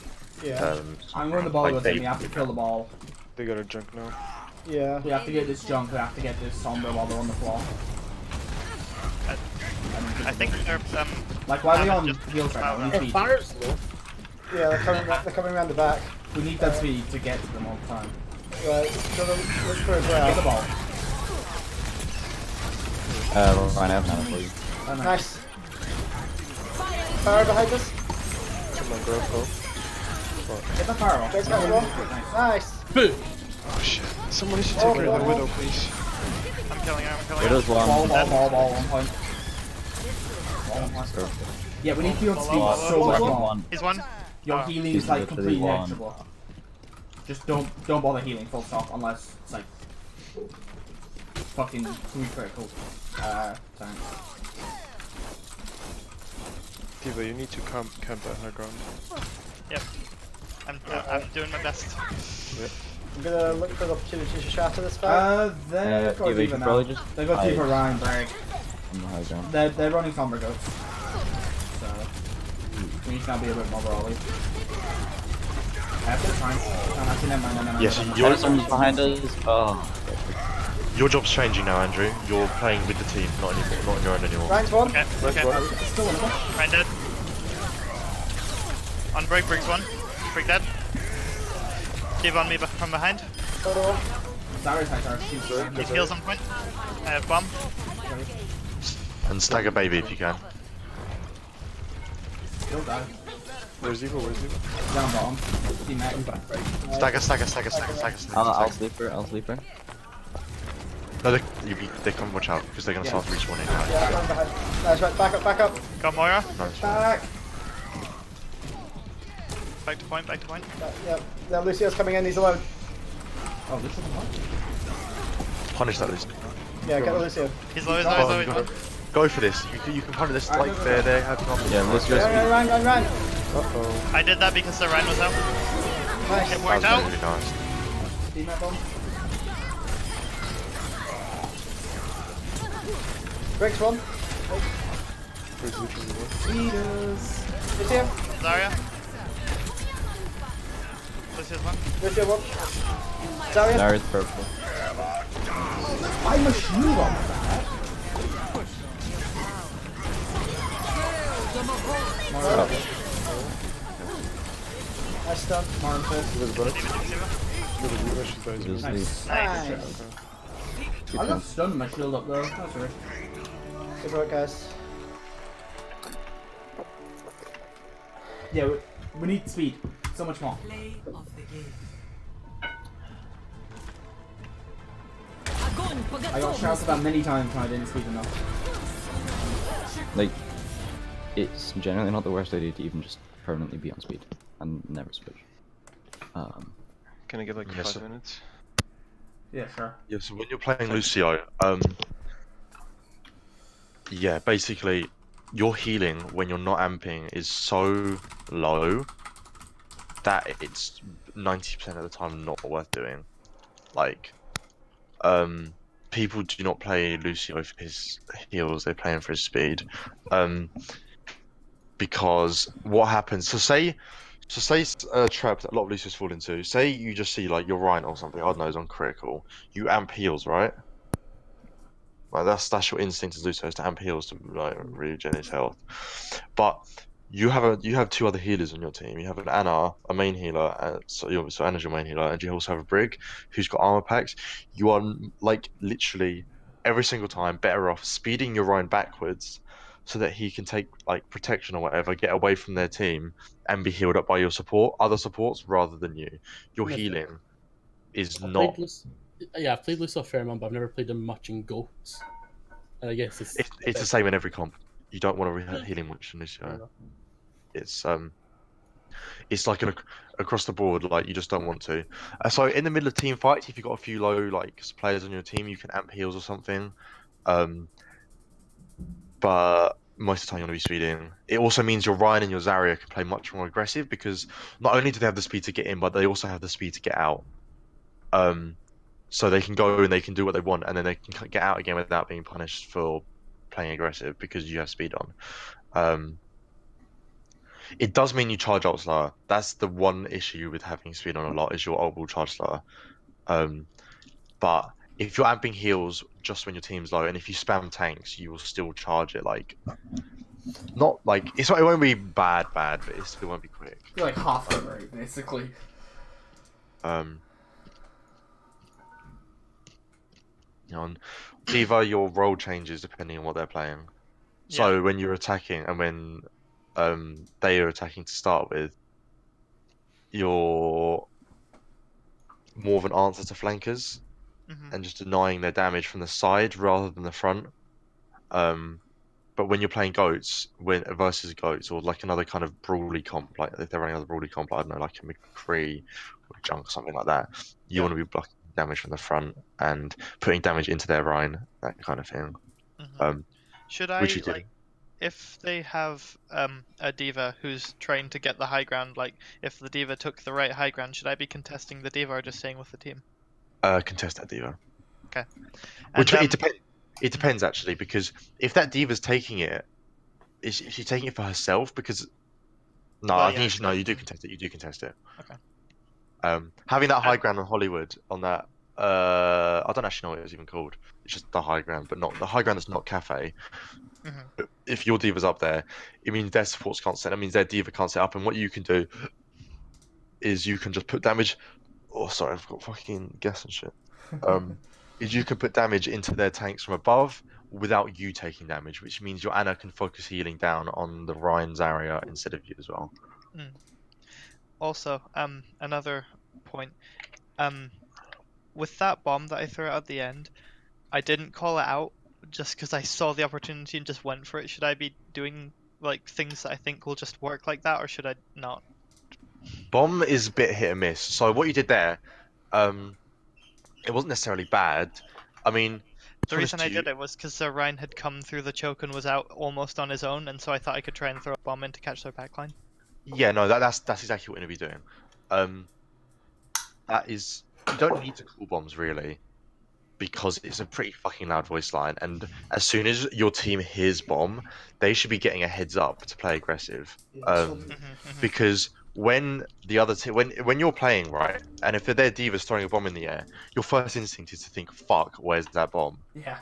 Yeah. I'm going the ball Like with they- him. We have to kill the ball. They got a junk now. Yeah. We have to get this junk. We have to get this Sombra while they're on the floor. I think they're Like, why are we on just- heals right now? We need speed. Fire's low. Yeah, they're coming around the back. We need that speed to get to them all the time. Right, so look for a Get the grab. ball. Ryan, I have mana for you. Oh, Nice. Fire behind us. Someone grab help. Get the fire off. Jake's got the wall. Nice. Oh shit. Someone needs to Oh, take care of the oh, Widow, please. I'm killing her. Widow's one. Ball, 1 point. Ball, 1 point. Yeah, we need to be on speed so much more. He's one. Your Oh. healing He's is like literally completely one. negligible. Just don't bother healing full stop unless it's like fucking 3 critical. Thanks. Diva, you need to camp that high ground. Yep. I'm doing my best. I'm gonna look for the opportunity to shatter this fight. They've got you Diva can now. probably just They've got hide Diva Ryan break. on the high ground. They're running Sombra goats. So we need to now be a bit more brawly. I have to try and actually never mind. Yes, never mind. you're- Someone's behind us. Oh. Your job's changing now, Andrew. You're playing with the team, not on your own anymore. Ryan's one. Okay. Okay. Still winnable. Ryan dead. On break, Briggs one. Brig dead. Give on me from behind. Got all. Darius has our she's Need heals on point. I have bomb. And stagger baby if you can. still die. Where's Diva? Where's Diva? Down bottom. Teammate. Stagger. I'll sleep her. No, they come watch out because they're gonna start respawning now. Yeah, I'm behind. Nice, right, back up. Got Moira. Nice. Back. Back to point. Yep. Now Lucio's coming in, he's alone. Oh, this is one. Punish that list. Yeah, get the Lucio. He's low. Oh, you gotta go for this. You can punish this like they're having on. Yeah, let's just. Run. Uh-oh. I did that because the Ryan was out. Nice. It That worked was out. really nice. Teammate bomb. Briggs one. Where's literally one? Lucio. Zarya. Lucia's one. Lucio one. Zarya. Darius purple. I'm a shield on that. Nice stun. Martin first. Diva's back. Diva. Diva, Diva, she dies. Just Diva. leave. Nice. Good I job. got stunned my shield up though. That's alright. Good work, guys. Yeah, we need speed. So much more. Play of the game. I got shouted at many times when I didn't speed enough. Like, it's generally not the worst idea to even just permanently be on speed and never switch. Can I get like Yes, 5 sir. minutes? Yeah, sure. Yeah, so when you're playing Lucio, yeah, basically, your healing when you're not amping is so low that it's 90% of the time not worth doing. Like, people do not play Lucio for his heals; they play him for his speed. Because what happens? So say a trap that a lot of Lucios fall into. Say you just see like your Rhino or something. I don't know, is on critical. You amp heals, right? Like that's your instinct as Lucio, is to amp heals to like regen his health. But you have two other healers on your team. You have an Anna, a main healer, so Anna's your main healer, and you also have a Brig who's got armor packs. You are like literally every single time better off speeding your Ryan backwards so that he can take like protection or whatever, get away from their team, and be healed up by your other supports rather than you. Your Mythic. healing is I've not. I've played Lucio a fair amount, but I've never played him much in goats. And I guess It's the same in every comp. You don't want to healing much in this. It's like across the board, like you just don't want to. So in the middle of team fights, if you've got a few low like players on your team, you can amp heals or something. But most of the time you want to be speeding. It also means your Ryan and your Zarya can play much more aggressive because not only do they have the speed to get in, but they also have the speed to get out. So they can go and they can do what they want, and then they can get out again without being punished for playing aggressive because you have speed on. It does mean you charge ult slower. That's the one issue with having speed on a lot, is your ult will charge slower. But if you're amping heals just when your team's low, and if you spam tanks, you will still charge it like not like it won't be bad, but it still won't be quick. You're like half the rate, basically. On D.Va, your role changes depending on what they're playing. So when you're attacking and when they are attacking to start with, you're more of an answer to flankers and just denying their damage from the side rather than the front. But when you're playing goats, versus goats, or like another kind of brawly comp, like if they're running another brawly comp, I don't know, like a McCree or Junk, something like that, you want to be blocking damage from the front and putting damage into their Rhine, that kind of thing. Should I, like, if they have a D.Va who's trying to get the high ground, like if the D.Va took the right high ground, should I be contesting the D.Va or just staying with the team? Contest that D.Va. Okay. Which it depends. It depends actually, because if that D.Va's taking it, is she taking it for herself? Because I think you do contest it. You do contest it. Okay. Having that high ground on Hollywood on that, I don't actually know what it was even called. It's just the high ground, but not the high ground that's not cafe. If your D.Va's up there, it means their supports can't set. It means their D.Va can't set up, and what you can do is you can just put damage. Oh, sorry, I've got fucking gas and shit. Is you can put damage into their tanks from above without you taking damage, which means your Anna can focus healing down on the Ryan Zarya instead of you as well. Also, another point. With that bomb that I threw out at the end, I didn't call it out just because I saw the opportunity and just went for it. Should I be doing like things that I think will just work like that, or should I not? Bomb is a bit hit and miss. So what you did there, it wasn't necessarily bad. I mean, the reason I did it was because Ryan had come through the choke and was out almost on his own, and so I thought I could try and throw a bomb in to catch their backline. Yeah, no, that's exactly what you're gonna be doing. That is, you don't need to call bombs really, because it's a pretty fucking loud voice line, and as soon as your team hears bomb, they should be getting a heads up to play aggressive. Because when the other team, when you're playing, right, and if their D.Va's throwing a bomb in the air, your first instinct is to think, "Fuck, where's that bomb?" Yeah.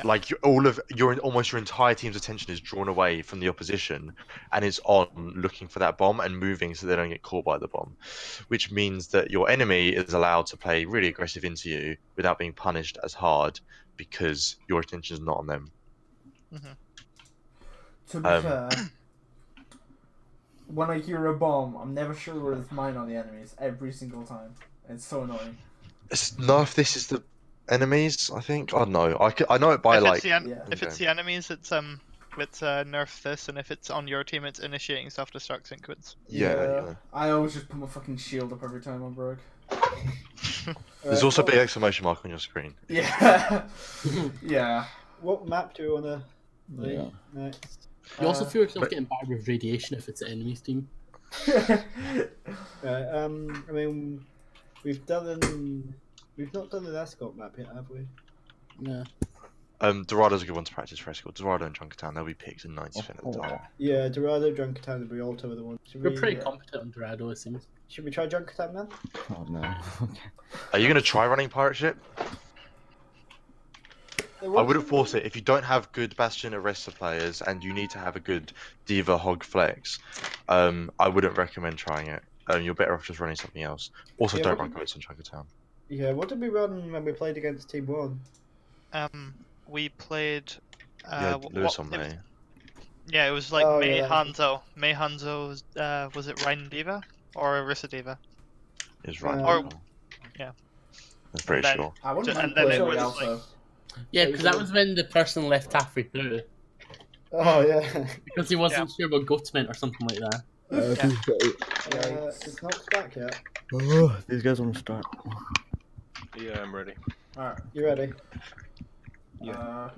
Like almost your entire team's attention is drawn away from the opposition, and it's on looking for that bomb and moving so they don't get caught by the bomb, which means that your enemy is allowed to play really aggressive into you without being punished as hard because your attention is not on them. To be fair, when I hear a bomb, I'm never sure where it's mine on the enemies every single time. It's so annoying. No, if this is the enemies, I think I don't know. I know it by if it's the enemies, it's nerf this, and if it's on your team, it's initiating self-destruct sequence. Yeah. I always just put my fucking shield up every time I'm broke. There's also a big exclamation mark on your screen. Yeah. Yeah. What map do you wanna play next? You also feel yourself but- getting bad with radiation if it's an enemy's team. Right, I mean, we've not done an escort map yet, have we? Yeah. Dorado's a good one to practice for escort. Dorado and Junkertown, they'll be picked in 90% of the time. Yeah, Dorado, Junkertown, and Rialto are the ones. We're pretty competent on Dorado, it seems. Should we try Junkertown then? Oh no. Okay. Are you going to try running Pirate Ship? I wouldn't force it. If you don't have good Bastion Arrester players and you need to have a good Diva Hog Flex, I wouldn't recommend trying it. You're better off just running something else. Also, Yeah, don't what run Goats in Junkertown. Yeah, what did we run when we played against Team 1? We played. Yeah, Lewis on May. Yeah, it was like Oh, May yeah. Hanzo. May Hanzo, was it Rhine Diva or Orisa Diva? Is right. Or- yeah. I'm pretty then- sure. I wouldn't And mind then it playing was Rialto. Yeah, because that was when the person left halfway through. Oh, yeah. Because he wasn't sure what goats meant or something like that. It's not back yet. These guys want to start. Yeah, I'm ready. Alright. You ready? Yeah,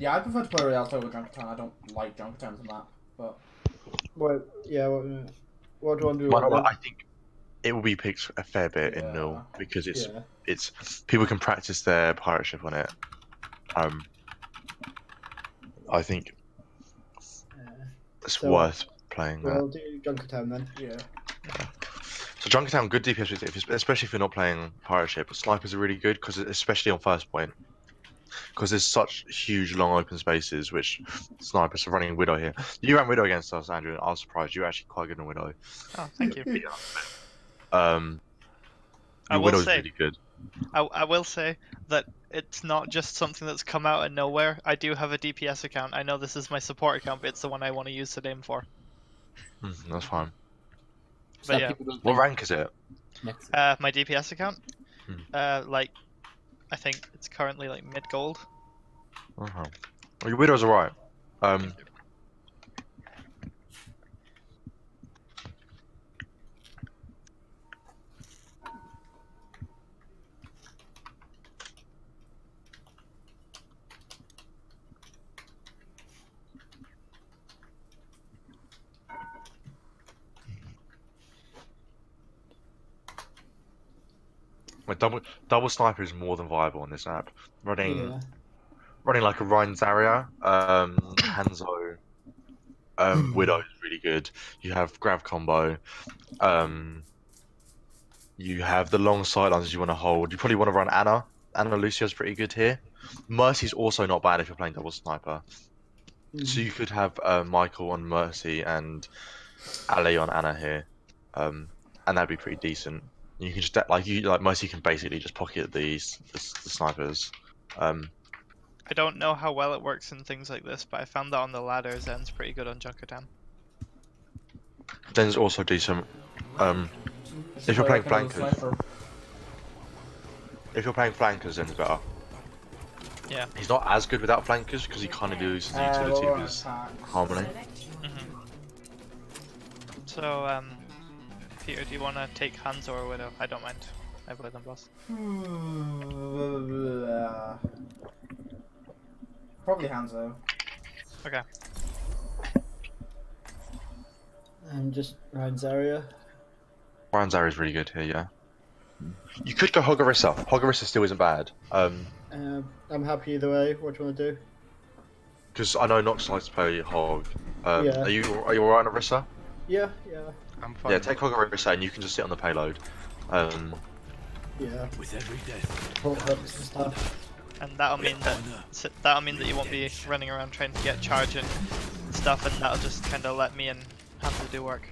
I prefer to play Rialto with Junkertown. I don't like Junkertown as a map, but What do you want to do? Well, I think it will be picked a fair bit in Yeah. Nil because it's Yeah. people can practice their Pirate Ship on it. I think it's So, worth playing that. We'll do Junkertown then. yeah. So Junkertown, good DPS, especially if you're not playing Pirate Ship. But snipers are really good because, especially on first point, because there's such huge, long open spaces. Which snipers are running Widow here. You ran Widow against us, Andrew. And I was surprised. You're actually quite good in Widow. Oh, thank you. Your I will Widow's say- really good. I will say that it's not just something that's come out of nowhere. I do have a DPS account. I know this is my support account, but it's the one I want to use the name for. That's fine. So But that yeah. people don't What think rank is it? next. My DPS account, like, I think it's currently like mid gold. Well, your Widow's alright. My double sniper is more than viable on this app. Running like a Rhine Zarya, Hanzo, Widow is really good. You have grab combo. You have the long sidelines you want to hold. You probably want to run Anna. Anna Lucio's pretty good here. Mercy's also not bad if you're playing double sniper. So you could have Michael on Mercy and Ali on Anna here, and that'd be pretty decent. You can just like Mercy can basically just pocket the snipers. I don't know how well it works in things like this, but I found that on the ladder, Zen's pretty good on Junkertown. Zen's also decent. If you're playing flankers, Zen's better. Yeah. He's not as good without flankers because he kind of loses the utility of his harmony. So, Peter, do you want to take Hanzo or Widow? I don't mind. I play them both. Probably Hanzo. Okay. Just Ryan Zarya. Ryan Zarya is really good here, yeah. You could go Hogarissa. Hogarissa still isn't bad. I'm happy either way. What do you want to do? Because I know Nox likes to play Hog. Yeah. Are you alright on Orisa? Yeah. I'm fine. Yeah, take Hogarissa and you can just sit on the payload. Yeah. With every death, Port hooks and stuff. And that'll mean that you won't be running around trying to get charge and stuff, and that'll just kind of let me and Hanzo do work.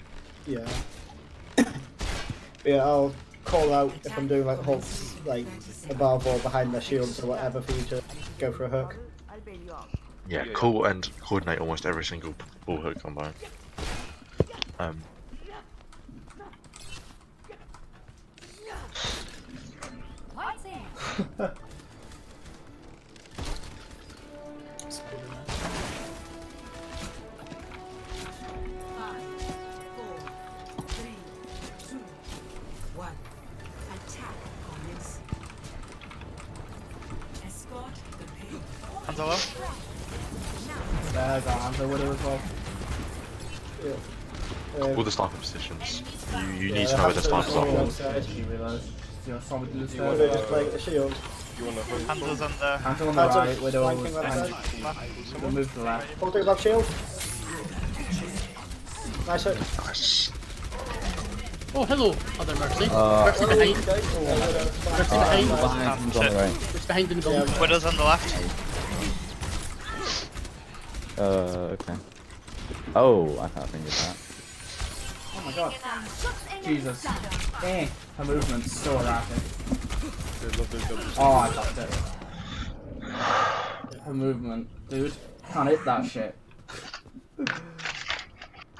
Yeah. Yeah, I'll call out if I'm doing like hooks, like above or behind their shields or whatever, for you to go for a hook. Yeah, call and coordinate almost every single ball hook combo. Hanzo low? Got Hanzo Widow as well. Yeah. All the sniper positions. You Yeah, need to know where the Hanzo's snipers all are. outside. She realised. You know, probably do this Widow just playing at the shield. You wanna hold? Hanzo's on the. Hanzo on the Hanzo's right, Widow, flanking left and side. we'll move to the left. Holding above shield. Nice hit. Nice. Oh, hello, other Mercy. Uh, Mercy behind. Okay. Mercy behind. behind, he's on the right. Mercy behind in the building. Widow's on the left. Okay. Oh, I can't think of that. Oh my god. Jesus. Her movement's so erratic. They love their double. Oh, I fucked it. Her movement, dude. Can't hit that shit.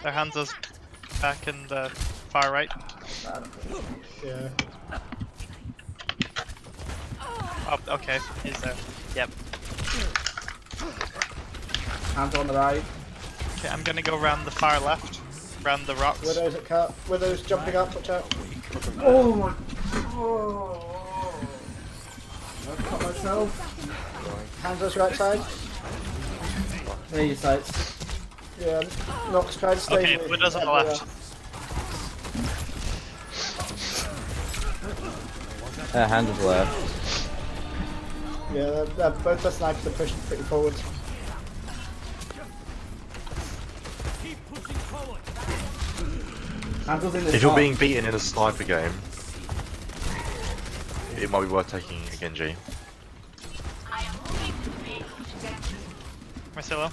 Their Hanzo's back in the far right. Yeah. Oh, okay, he's there. Yep. Hands on the right. Okay, I'm gonna go round the far left, round the rocks. Widow's at cut. Widow's jumping up. Watch out. Oh my. Oh. I cut myself. Hanzo's right side. There you sights. Yeah. Nox trying to stay. Okay, with Widow's on the everywhere. left. Hands is left. Yeah, both the snipers are pushing pretty forward. Hands in the If you're top. being beaten in a sniper game, it might be worth taking a Genji. Marcelo.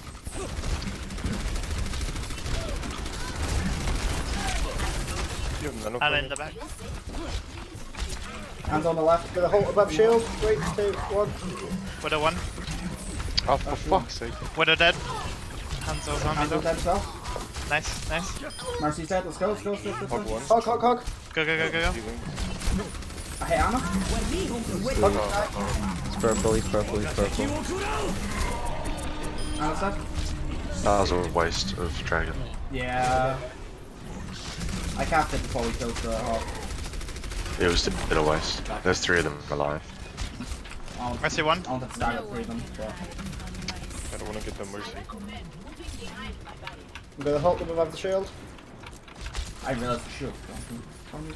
You have nano And for in me? the back. Hands on the left. Got a halt above shield. 3, 2, 1. Widow one. Oh, for fuck's sake. Widow dead. Hanzo's on me Hands on though. dead as well. Nice, nice. Mercy's dead. Let's go. Let's go. Hog one. Hog, hog, hog. Go, go, go, go, go. Healing. I hit Anna. He's purple, he's purple, he's purple. Anna's dead. That was a waste of dragon. Yeah. I capped it before we killed the hog. It was still a waste. There's 3 of them alive. Mercy one. I wanted to stagger 3 of them, but... I don't wanna get the mercy. I'm gonna halt them above the shield. I realized the shield. Got the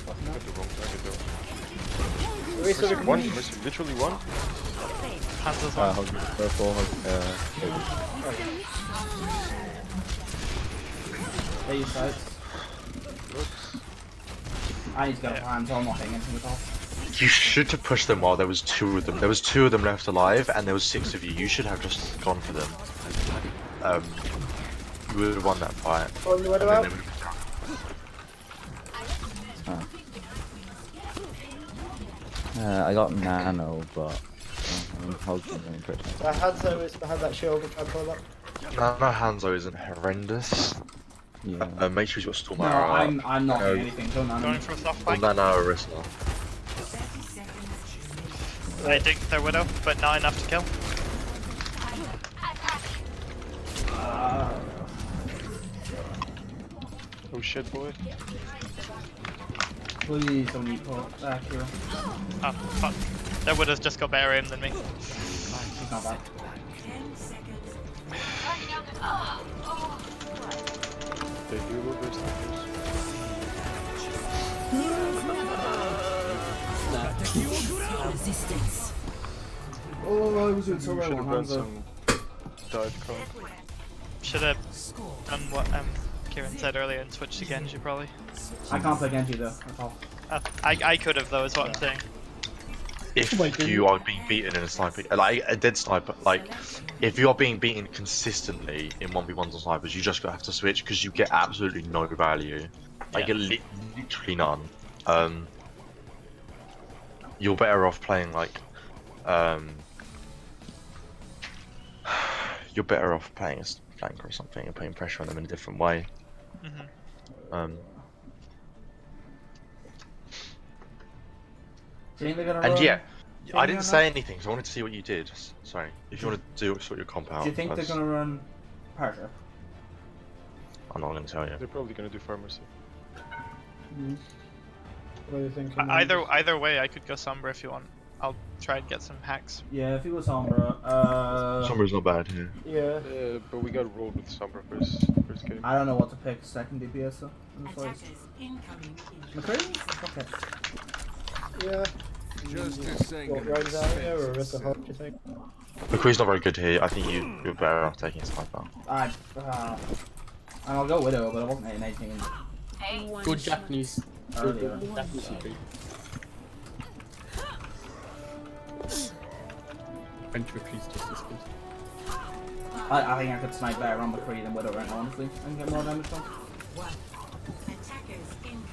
wrong target though. Mercy One, mercy, literally one. Hanzo's one. Hug, purple, hug, There you sights. I need to go hands on, not hitting anything at all. You should have pushed them while there was 2 of them. There was 2 of them left alive, and there was 6 of you. You should have just gone for them. You would have won that fight. On the Widow And then out. they would've- I got nano, but Hug's really pretty. Hanzo is behind that shield. I'll pull up. No, Hanzo isn't horrendous. Yeah. Make sure he's got Storm No, Arrow. I'm not No. doing anything. Don't Going know. for a soft Or flank. Nano Arista. I dig their Widow, but not enough to kill. Oh shit, boy. Please don't eat pull back here. Oh, fuck. Their Widow's just got better aim than me. She's not back. They do love their snipers. Resistance. Oh, I was doing so You well should on have run hands up. some dive comp. Should have done what Kieran said earlier and switched to Genji probably. I can't play Genji though. At all. I could have though, is what I'm saying. If you are being beaten in a sniper, like a dead sniper, like if you are being beaten consistently in 1v1s on snipers, you just have to switch because you get absolutely no value. Like Yeah. literally none. You're better off playing like, you're better off playing a flank or something and putting pressure on them in a different way. Mm-hmm. Do you think they're gonna And run? yeah, I Jamie didn't or say not? anything, so I wanted to see what you did. Sorry, if you want to do sort your comp out, Do you think they're that's- gonna run Parker? I'm not going to tell you. They're probably gonna do pharmacy. What are you thinking? Either way, I could go Sombra if you want. I'll try and get some hacks. Yeah, if you go Sombra, Sombra's not bad here. Yeah. But we got rolled with Sombra first game. I don't know what to pick second DPS though. In this place. Attackers incoming. McCree? Okay. Yeah. Justice saying What rounds out here, or Orisa Hawk, do you think? McCree's not very good here. I think you're better off taking a sniper. And I'll go Widow, but I wasn't hitting anything Good Japanese. earlier. Japanese agree. French McCree's just as good. I think I could snipe better on McCree than Widow right now, honestly. And get more damage done. Attackers incoming.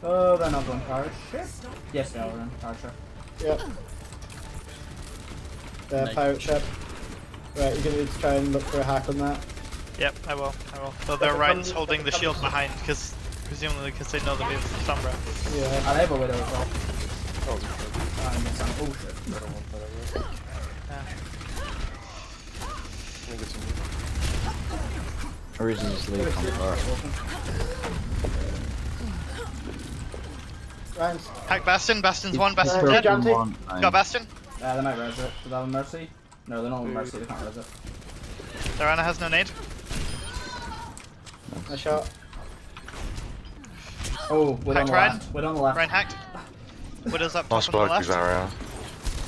Oh, they're not going power ship? Yes, they are in power ship. Yep. Nice. Pirate ship. Right, you're gonna need to try and look for a hack on that. Yep, I will. So their Ryan's holding the shield behind, presumably because they know that we have Sombra. Yeah. I have a Widow as well. Oh, Oh shit. I don't want that over. Yeah. Let me get some. Orisa just leave on the bar. Ryan's. Hack Bastion. Bastion's one. Bastion's Hey, dead. Janty. Got Bastion. They might res it. Do they have Mercy? No, they're not with Mercy, they can't res it. Diana has no nade. A shot. Oh, we're on Hacked the Ryan. left. We're on the left. Ryan hacked. Widow's up top Nice on the work, left. Zarya.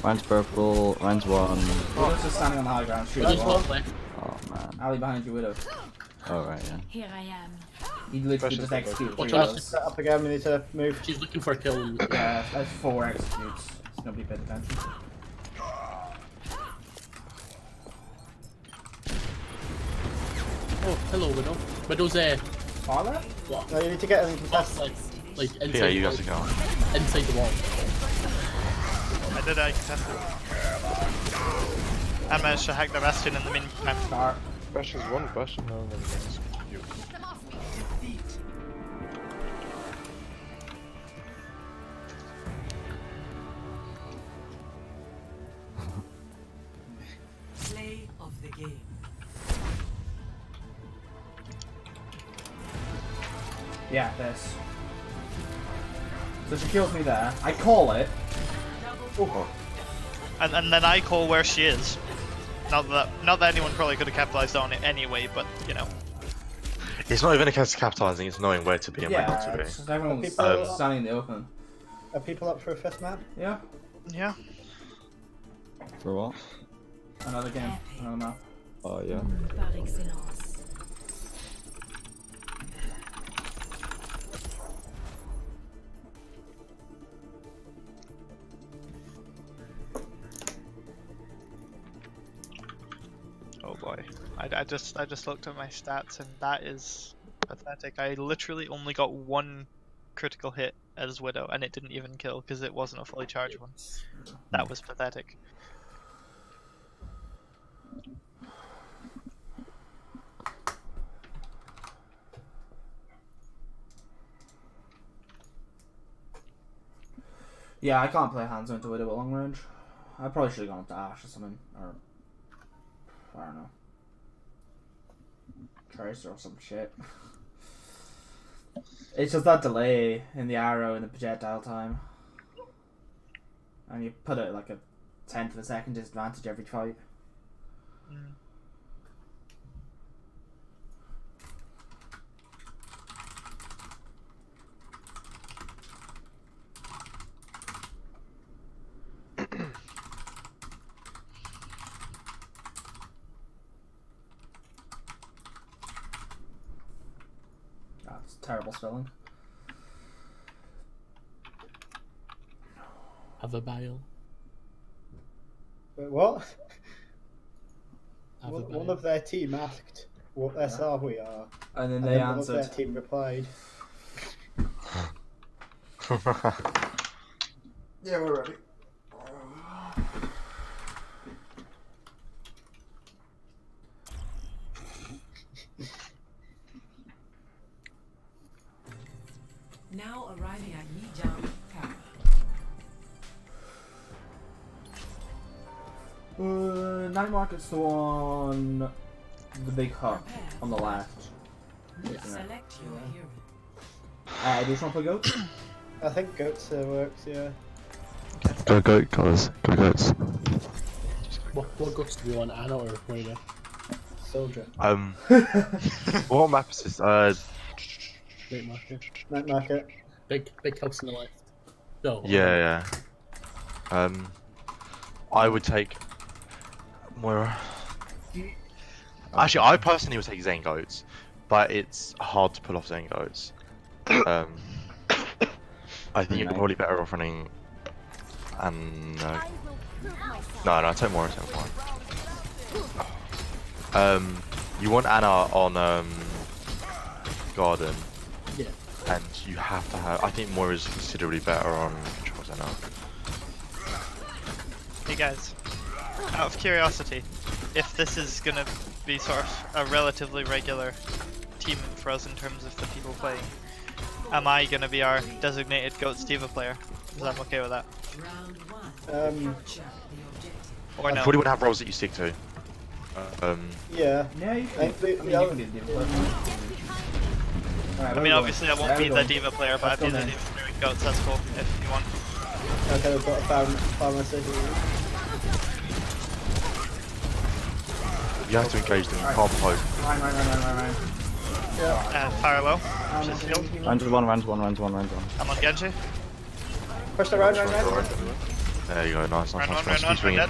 Ryan's purple, Ryan's one. Widow's just standing on the high ground. Shoot Widow's as well. top left. Oh man. Ali behind you, Widow. Oh right, yeah. Here I am. He literally Precious just number. execute Watch three out. of Set up again, we need to move. She's looking for a kill. Yeah, that's 4 executes. Nobody paid attention. Oh, hello, Widow. Widow's there. Far left? No, you need to get them contested. Like inside, Yeah, you guys are going. inside the wall. I contested. I managed to hack the Bastion in the meantime. Start. Bastion's one. Bastion. No, no, you. Play of the game. Yeah, this. So she kills me there. I call it. And then I call where she is. Not that anyone probably could have capitalized on it anyway, but you know. It's not even a case of capitalizing, it's knowing where to be and where not Yeah, to it's be. just everyone's People- standing in the open. Are people up for a fifth map? Yeah, Yeah. For what? another game. Another map. Oh yeah. Par excellence. Oh boy. I just looked at my stats and that is pathetic. I literally only got one critical hit as Widow and it didn't even kill because it wasn't a fully charged one. That was pathetic. Yeah, I can't play hands into Widow at long range. I probably should have gone up to Ash or something, or I don't know, Tracer or some shit. It's just that delay in the arrow and the projectile time, and you put it at like a 10th of a second disadvantage every fight. Mm. That's terrible spelling. Have a bile. Wait, what? Have a One bile. of their team asked what SR we are, And then and they then one of their answered. team replied. Yeah, we're ready. Now arriving at Yijang Tower. Night Market's the one, the big hut on the left. Select your hero. Do you just want to play Goat? I think goats works, yeah. Go goat, colours. Go goats. What ghost do we want? Anna or Moira? Soldier. What map is this? Great market. Night market. Big house on the left. No. Yeah. I would take Moira. Actually, I personally would take Zen goats, but it's hard to pull off Zen goats. I think you're probably better off running. And no, take Moira. You want Anna on Garden. Yeah. And you have to have. I think Moira's considerably better on Charles Anna. Hey guys, out of curiosity, if this is gonna be sort of a relatively regular team for us in terms of the people playing, am I gonna be our designated Goat Steva player? Because I'm okay with that. Or You no? probably wouldn't have roles that you stick to. Yeah. Yeah, you I can. think I mean, you can be a diva player. Alright, I mean, obviously I won't be the diva. Diva player, but I'd be the Diva player with Goats, that's cool, if you want. Okay, we've got a pharmacy. You have to engage them. You can't poke. Ryan. Fire low, just shield. Round one. I'm on Genji. Push the round. There you go. Nice. Run, Keep run, swinging. dead.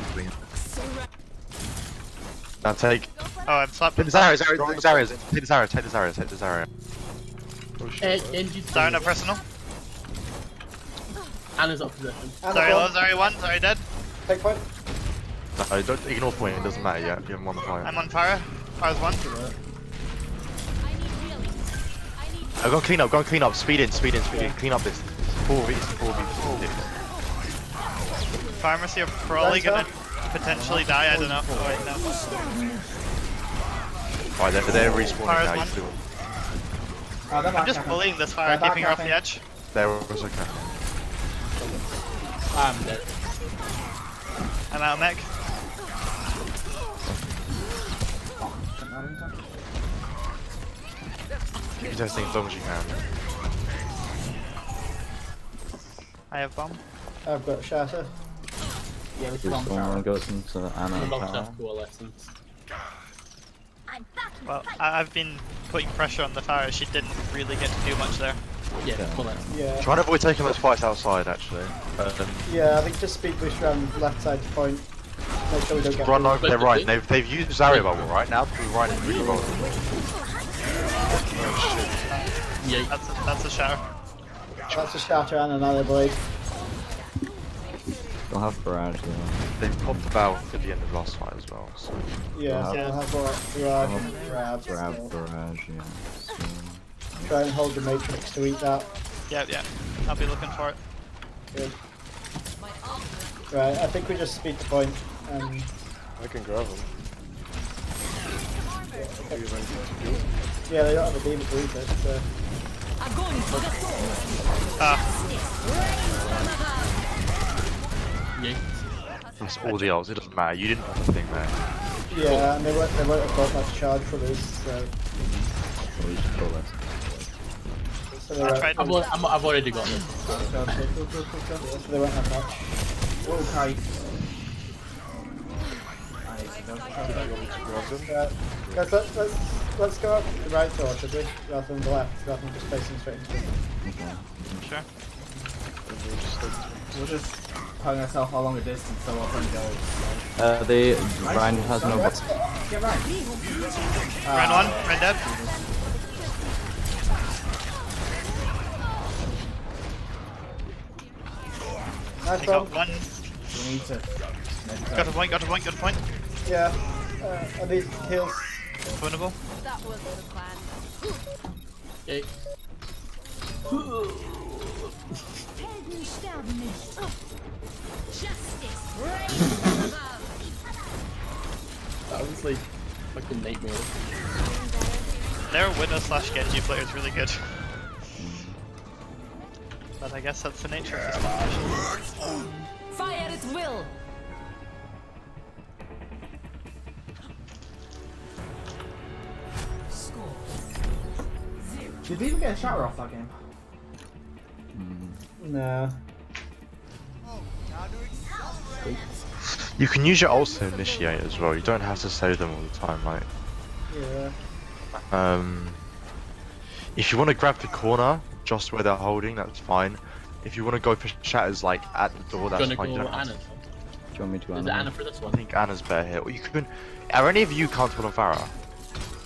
Now take. Oh, I'm slapped. Take the Zarya. Take the Zarya. Genji. Sorry, no personal. Anna's up position. Sorry low, sorry one, sorry dead. Take point. No, don't ignore point. It doesn't matter yet. You haven't won the fight. I'm on fire. Fire's one. Go and clean up. Speed in. Clean up this. 4v. Pharmacy are probably gonna potentially die, I don't know. Oh wait, no. Right, they're respawning Fire's now. You one. can do it. I'm just bullying this fire, They're keeping her off the backtracking. edge. There was okay. I'm dead. I'm out mech. Keep testing as long as you can. I have bomb. I've got shatter. Yeah, we Just can bomb one tower. goes into Anna I'm and about to Power. have coalescence. Well, I've been putting pressure on the fire. She didn't really get to do much there. Yeah, coalescence. Yeah. Try and avoid taking those fights outside, actually. Yeah, I think just speed push around left side to point. Make sure we don't get Run over, But they're the right. thing- They've used Zarya bubble right now. We're right in really well. Yeah. That's a shower. That's a shatter and another blade. They'll have barrage though. They popped the bow at the end of last fight as well. So. Yeah, so Yeah. we'll have what? Grab. Grab barrage, yeah. So, Try and hold the matrix to eat that. Yeah. I'll be looking for it. Good. Right, I think we just speed to point and I can grab him. yeah, they don't have a demon to eat it, so Yeah. It's all the odds. It doesn't matter. You didn't pop the thing there. yeah, and they won't have got much charge for this, so we should call this. they're I right. tried. I've already got this. So they won't have much. Oh, Kai. Guys, let's go up the right door, should we? Rather than the left, rather than just facing straight into it. Sure. We're just telling ourselves how long a distance so often goes. Ryan has no. Get right. Ran one, ran dead. Nice I got one. one. We need to. Got a point. Yeah. I need heals. Winnable. That wasn't the plan. Okay. Helden sterben nicht. Justice. That was like fucking nightmare. Their Widow / Genji player is really good. But I guess that's the nature of this competition. Fire at will. Score. Did we even get a shower off that game? No. You can use your ults to initiate as well. You don't have to save them all the time. Like, Yeah. if you want to grab the corner just where they're holding, that's fine. If you want to go for shatters like at the door, that's Gonna fine. You go don't have Anna. to. Do you want me to Is it Anna for this I one? think Anna's better here. Or you can. Are any of you comfortable on Farah?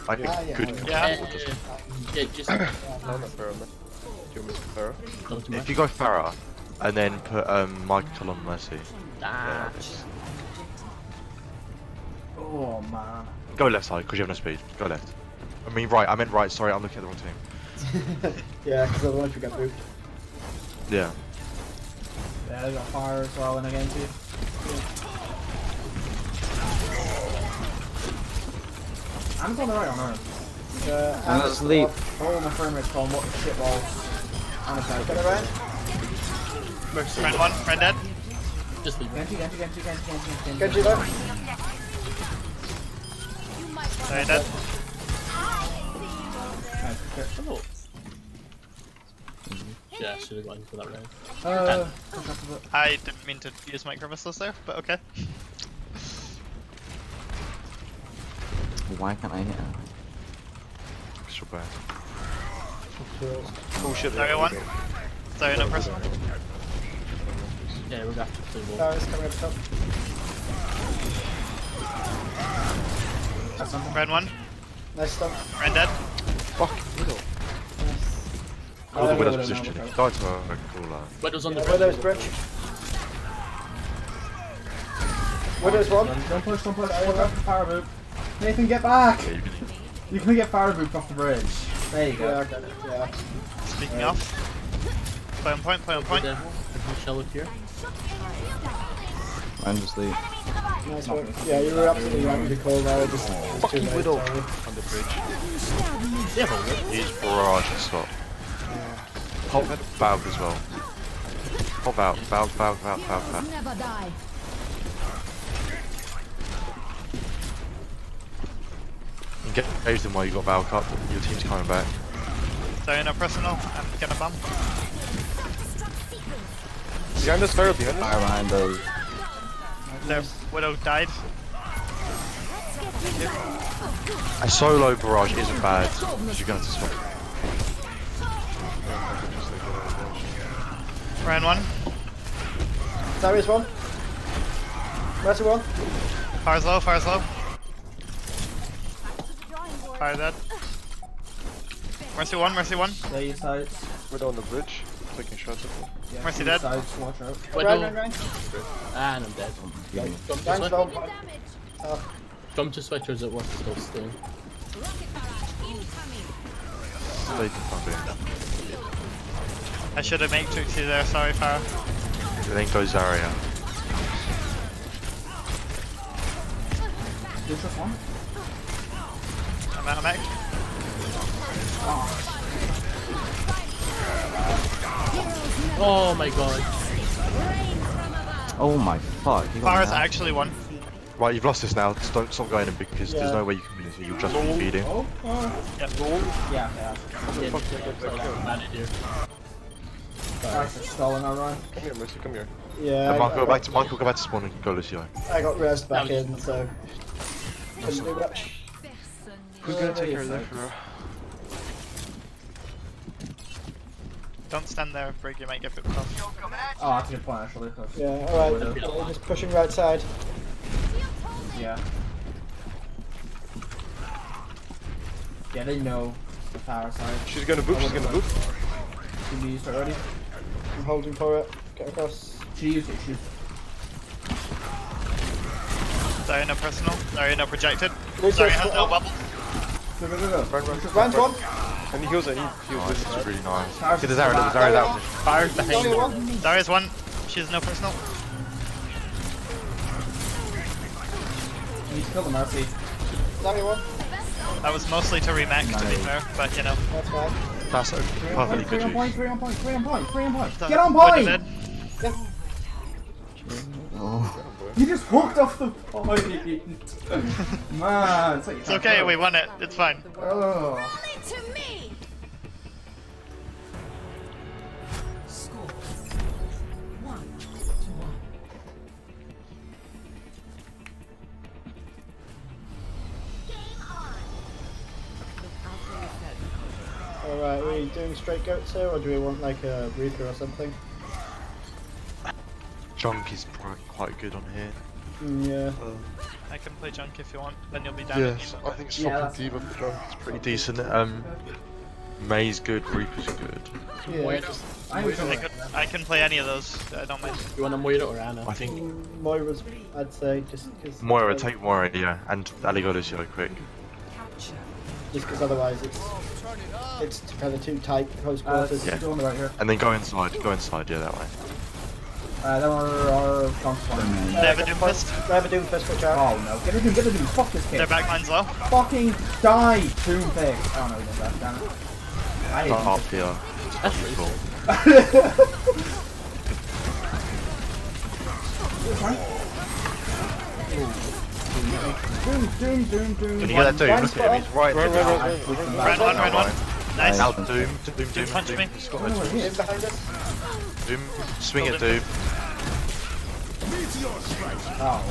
Like Yeah, a yeah, good yeah. comfortable just. Yeah, just No, not Farah, man. Do you want me to Farah? come to me. If you go Farah and then put Michael on Mercy. Ah, Oh man. Go left side because you have no speed. Go left. I mean right. I meant right. Sorry, I'm looking at the wrong team. Yeah, because otherwise we get booped. Yeah. Yeah, they got fire as well in against you. I'm on the right on her. I'm asleep. Oh, my frame rate's calling. What the shit balls. I'm excited. Get it right? Friend one, friend dead. just leave it. Genji. Get you there? Sorry, dead. Oh. Yeah, I should have gone for that round. I didn't mean to use micro missiles there, but okay. Why can't I hit her? So bad. Oh shit. Sorry, one. Sorry, no person. Yeah, we're gonna have to play one. Darius coming up top. Friend one, Nice stuff. friend dead. Fuck. Middle. All the Widow's position. Died to a cooler. Widow's on the Widow's bridge. Widow's one. Don't push. Look up the fire boot. Nathan, get back! Yeah, You can get fire boot off the bridge. There you Yeah, go. I get it. Yeah. Speaking of. Play on point, play on point. Devil. There's no shell up here. I'm just asleep. Nice work. Yeah, you were absolutely right with the call there. Just too late. Widow. Sorry. On the bridge. Yeah, but what? He's barrage and stop. Hold valve as well. Hold valve. Never die. And get engage them while you got valve up. Your team's coming back. Sorry, no personal. I'm gonna bump. Behind us, Farah, behind us. Fire behind those. Their Widow died. A solo barrage isn't bad. Because you're going to swap. Friend one, Darius one. Mercy one. fire's low, fire's low. Fire dead. Mercy one, mercy one. There you sides. Widow on the bridge. Taking shots at them. Yeah, Mercy two dead. Sides, watch out. Widow. Ryan. Ah, and I'm dead. Give me. Jump to Ryan's switch. low. Oh, Jump to switch, or is it worth still staying? They can fuck it. I should have made Trixie there, sorry, Farah. Then goes Zarya. Lucius one. I'm out of mech. Oh my god. Oh my fuck. He got Farah's mad. actually one. Right, you've lost this now. Just don't stop going in because there's no way you can win this. You'll just be feeding. Oh, Yep. yeah. Manage here. Nice, it's stalling our run. Come here, Mercy, come here. yeah. Michael, go back to spawn and go Lucio. I got rest back That was- in, so couldn't do much. Who's gonna take care of that, Farah? Don't stand there, Brig, you might get booked off. Oh, that's a good point actually. Yeah, alright. We're just pushing right side. Yeah. Yeah, they know the power side. She's gonna boot, she's gonna boot. She used it already. I'm holding for it. Get across. She used it. She Sorry, no personal. Sorry, no projected. Lucius, Sorry, has no bubble. Go. Run. Ryan's one. And he heals it, he Oh, heals this it. is really nice. Zarya's Get the Zarya out. Fire's behind Darius her. one. Darius one. She has no personal. You need to kill the Mercy. Darius one. That was mostly to remake, to be fair, but you know. That's fine. That's a perfectly good Three on use. point. So, Get on Widow point! dead. Oh. You just hooked off the point! Man, It's okay, we won it. It's fine. Oh. To me. Score 1-1. we doing straight goats here, or do we want like a Reaper or something? Junk is probably quite good on here. Yeah. I can play junk if you want, then you'll be down. Yes, I think swapping D.Va for Junk is pretty decent. May's good, Reaper's good. Yeah. I can play any of those. I don't mind. You want a Moira or Anna? I think Moira's, I'd say, just because. Moira, take Moira, yeah, and Ali got Lucio quick. Just because otherwise it's kind of too tight close quarters. Yeah. Doing right here. And then go inside, yeah, that way. Then our conks one. They have a Doomfist. They have a Doomfist, watch out. Oh no, get a Doom, fuck this kid. Their backline's low. Fucking die, Doomfist. Oh no, he did that, damn it. I hate Not up Doomfist. here. That's really Cool. Doom. When you get that Doom, look at him, he's right there. Ran one. Nice. Now Doom, Punch me. He's got a Doom behind us. Doom, swing at Doom. Oh.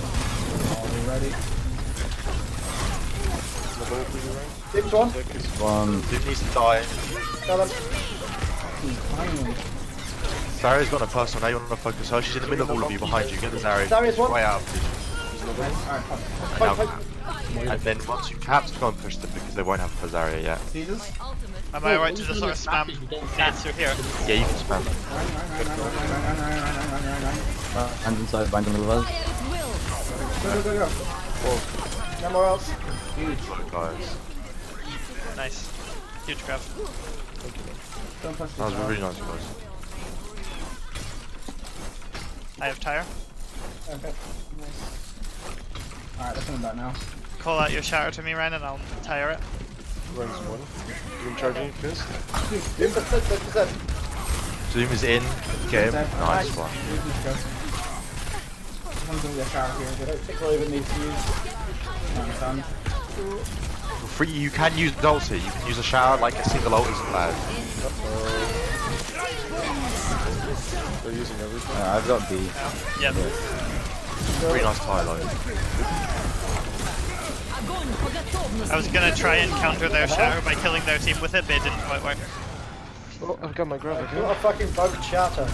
Already. Doom's one. One. Doom needs to die. Got him. Finally. Zarya's got a personal, now you want to focus her. She's in the middle of all of you, behind you. Get the Zarya. Zarya's one. Way out of Alright, fuck. position. And then once you have to go and push them because they won't have a Zarya yet. Jesus. Am I right to just sort of spam nades through here? Yeah, you can spam. Hands inside, bind in the middle of us. Go. No more else. Look, guys. Nice. Huge grab. Don't push That was this really nice, guys. I have tire. Okay. Alright, they're coming back now. Call out your shatter to me, Ryan, and I'll tire it. Runs one. Doom charging first. Doomfist, 100%. Zoom is in. Get him. Nice one. I'm gonna get a shower here. I don't think we'll even need to use. Understand. Free, you can use the ult here. You can use a shower like a single ult isn't bad. They're using everything. I've got B. Yep. Pretty nice tie though. I was gonna try and counter their shatter by killing their team with it, but it didn't quite work. Oh, I've got my grab What again. a fucking bugged shatter.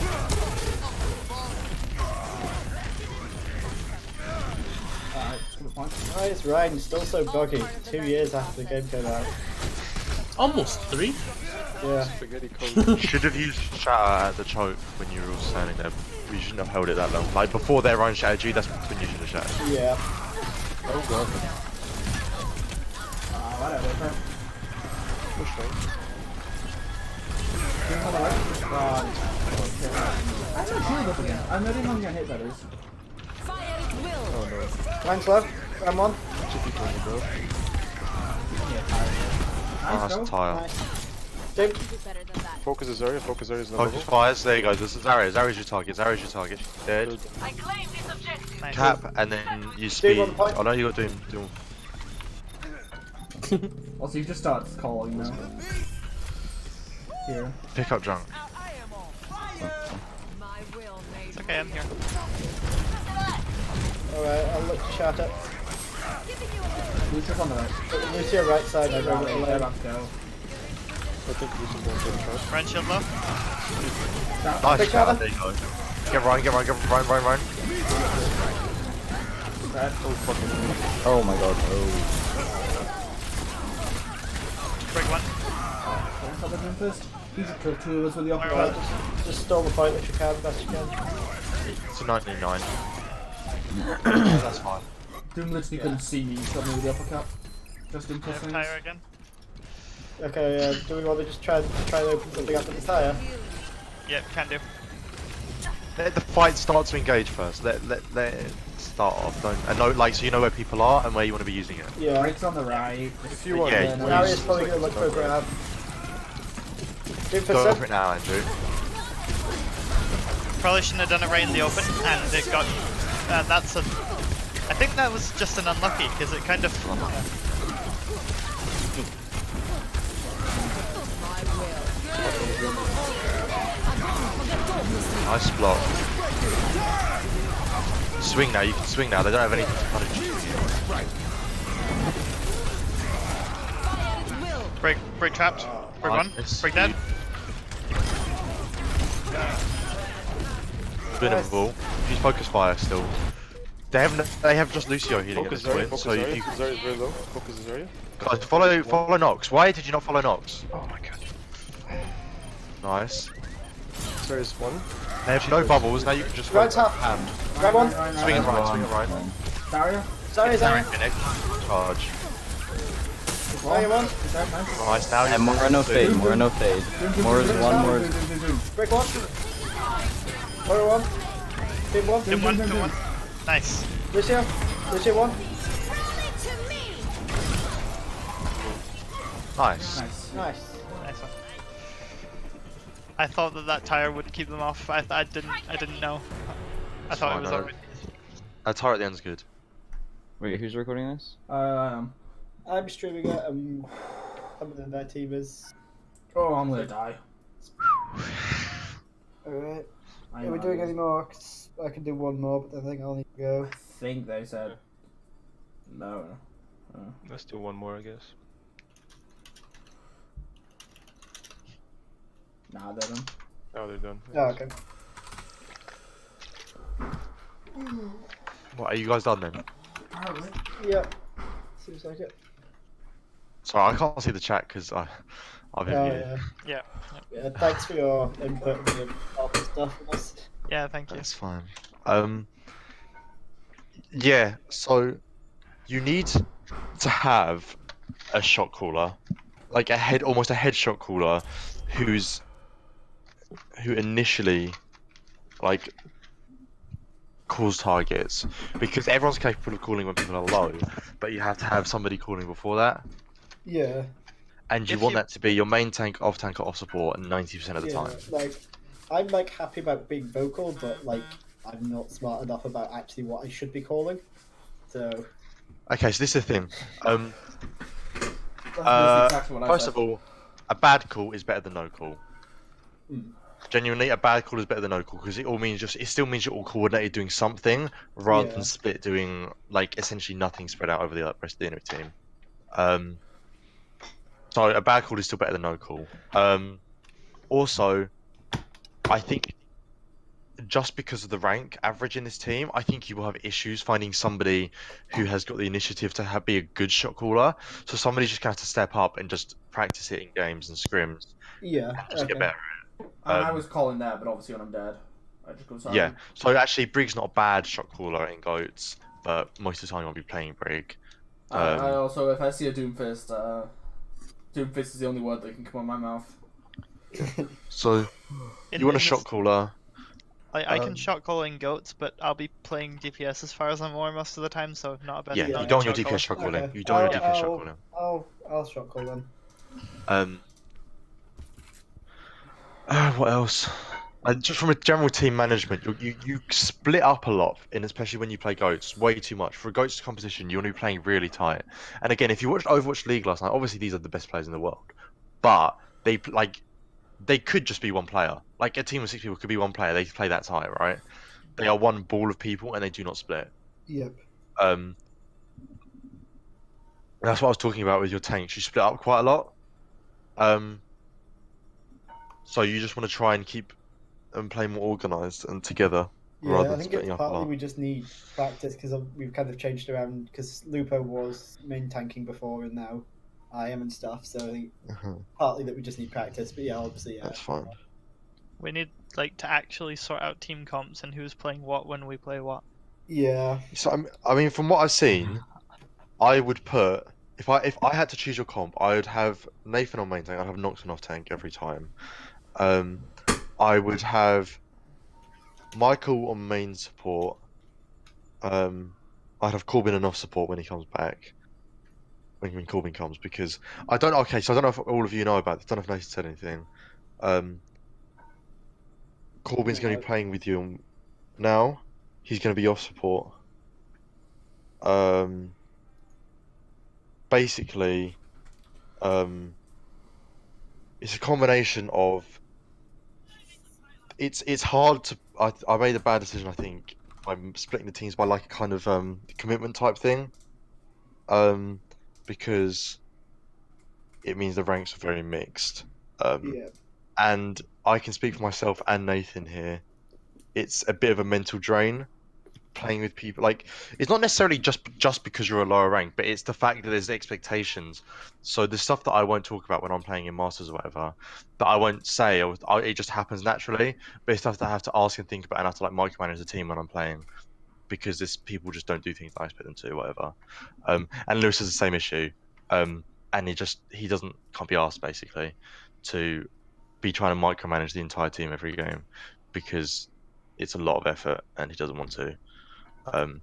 Alright, let's give it a point. Why is Ryan still so buggy? 2 years after the game came out. Almost 3. Yeah. Spaghetti code. Should have used shatter at the choke when you were all standing there. We shouldn't have held it that long. Like before their own strategy, that's when you should have shattered. Yeah. Oh god. Whatever. Push right. Doom on the right. God. I'm not sure up again. I'm not even gonna hit that is. Oh no. Ryan's low. I'm on. Chippy told me, bro. Oh, that's a tire. Nice. Doom. Focus is Zarya, focus Zarya is number Focus fires, there you go. This is Zarya. Zarya's your target. Zarya's your target. She's dead. Nice. Cap, and then you speed. on point. Oh no, you got Doom. Also, you just start calling now. Here. Pick up drunk. It's okay, I'm here. Alright, I'll look to shatter. Lucius on the right. Lucio right side. They're I'll go with the left. about to go. I think we should go and get a charge. Run shield low. Nice Pick shot. up. There you go. Get Ryan. Ryan. Bad. Oh fucking Oh my god, oh. Break one. Don't stop the Doomfist. He's a kill 2 of us with the upper Alright, right. just stall the fight if you can, best you can. It's a 99. Yeah, that's fine. Doom literally couldn't see me. He shot me with the uppercut. Just I Doom have tire again. Okay, do we want to just try and open something up at the tire? Yep, can do. Let the fight start to engage first. Let it start off. Don't and know like so you know where people are and where you want to be using it. Yeah. Breaks on the right. If you want, Yeah, Now he's probably going to look for a grab. Doom for Go set. for it now, Andrew. Probably shouldn't have done it right in the open, and it got. That's a. I think that was just an unlucky because it kind of. Nice block. Swing now. You can swing now. They don't have anything to punish you. Break trapped. Break one. Nice. Break dead. Winnable. Use focus fire still. They have just Lucio healing at Focus this area, point, focus so if area. you Focus area is very low. Focus this area. guys follow Nox. Why did you not follow Nox? Oh my god. Nice. There is one. They have no bubbles. Now you can just Right focus top. hand. Grab one. Swing it right. Swing it right. Dario? Sorry, sorry. Finish. Charge. Sorry, one. Nice. Now And more no fade, more no fade. More is one, more is... Break one. Sorry, one. Big one. Hit one. Hit one. Nice. Lucio. Lucio one. nice. Nice. Nice. Nice one. I thought that tire would keep them off. I didn't know. I thought it was fine, already. That tower at the end's good. Wait, who's recording this? I'm streaming it. Some of their team is. Oh, I'm gonna die. Alright. I Are know we I doing will. any more? 'Cause I can do one more, but I think I'll need to go. I think they said no. Let's do one more, I guess. Nah, they're done. Oh, they're done. Oh, okay. What, are you guys done then? Probably. Yep. Seems like it. Sorry, I can't see the chat because I've hit Oh, you. yeah. Yeah. Yeah, thanks for your input and your help and stuff with us. Yeah. Thank you. That's fine. Yeah, so you need to have a shot caller, like almost a head shot caller, who initially, like, calls targets, because everyone's capable of calling when people are low, but you have to have somebody calling before that, Yeah. and you If want you- that to be your main tank, off tank, or off support, 90% of the Yeah, time. like, I'm like happy about being vocal, but like, I'm not smart enough about actually what I should be calling. So. Okay, so this is the thing. That's exactly what I First said. of all, a bad call is better than no call. Mm. Genuinely, a bad call is better than no call because it still means you're all coordinated doing something rather Yeah. than split doing like essentially nothing spread out over the rest of the enemy team. So a bad call is still better than no call. Also, I think just because of the rank average in this team, I think you will have issues finding somebody who has got the initiative to be a good shot caller. So somebody's just gonna have to step up and just practice it in games and scrims Yeah. and just get Okay. better. I was calling that, but obviously when I'm dead, I just go silent. Yeah, so actually Brig's not a bad shot caller in Goats, but most of the time you won't be playing Brig. I also, if I see a Doomfist, Doomfist is the only word that can come out of my mouth. So In- you want a in shot this- caller? I can shot call in goats, but I'll be playing DPS as far as I'm aware most of the time, so not a bad. Yeah, not you a don't want shot your caller. DPS shot calling. Okay. You don't want your DPS shot I'll- calling. I'll shot call then. What else? Just from a general team management, you split up a lot, and especially when you play Goats, way too much. For a Goats competition, you want to be playing really tight. And again, if you watched Overwatch League last night, obviously these are the best players in the world, but they could just be one player. Like a team of 6 people could be one player. They play that tight, right? They are one ball of people, and they do not split. Yep. That's what I was talking about with your tanks. You split up quite a lot. So you just want to try and keep and play more organized and together Yeah, rather I than think splitting it's up a partly lot. we just need practice because we've kind of changed around because Lupo was main tanking before and now I am and stuff. So I think partly that we just need practice. But yeah, obviously, yeah. That's fine. We need to actually sort out team comps and who's playing what when we play what. Yeah. So I mean, from what I've seen, I would put if I had to choose your comp, I would have Nathan on main tank. I'd have Noxon off tank every time. I would have Michael on main support. I'd have Corbin on off support when he comes back. When Corbin comes, because I don't. Okay, so I don't know if all of you know about this. I don't know if Nathan said anything. Corbin's going to be playing with you now. He's going to be off support. Basically, it's a combination of. It's hard to. I made a bad decision, I think, by splitting the teams by like a kind of commitment type thing. Because it means the ranks are very mixed. Yeah. And I can speak for myself and Nathan here. It's a bit of a mental drain playing with people. Like, it's not necessarily just because you're a lower rank, but it's the fact that there's expectations. So the stuff that I won't talk about when I'm playing in Masters or whatever, that I won't say, it just happens naturally. But it's stuff that I have to ask and think about, and I have to like micromanage the team when I'm playing, because this people just don't do things that I expect them to, whatever. And Lewis has the same issue. And he can't be asked basically to be trying to micromanage the entire team every game, because it's a lot of effort and he doesn't want to.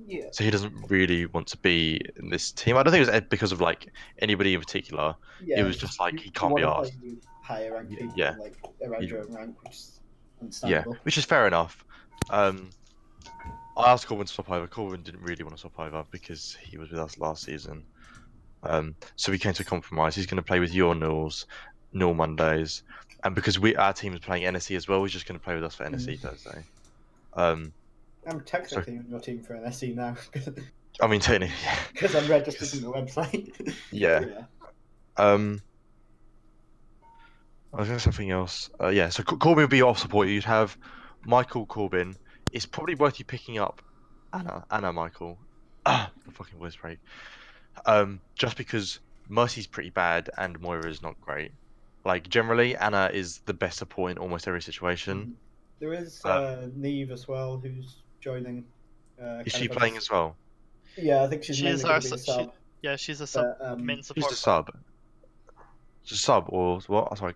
Yeah. So he doesn't really want to be in this team. I don't think it was because of like anybody in particular. Yeah. It was just like he can't you be wanna asked. play with higher ranked people, Yeah. like around your own rank, which is Yeah, understandable. which is fair enough. I asked Corbin to swap over. Corbin didn't really want to swap over because he was with us last season. So we came to a compromise. He's going to play with your Null Mondays, and because our team is playing NSE as well, he's just going to play with us for NSE Thursday. I'm technically on your team for an SE now I mean, technically, yeah. because I'm registered in the website. Yeah. I was going to say something else. Yeah, so Corbin would be your off support. You'd have Michael Corbin. It's probably worth you picking up Anna Michael. The fucking voice break. Just because Mercy's pretty bad and Moira is not great. Like, generally, Anna is the best support in almost every situation. There is Neve as well, who's joining. Is she playing as well? Yeah, I think she's mainly going to be a sub. She's a sub, main support. She's a sub. She's a sub, or what? I'm sorry,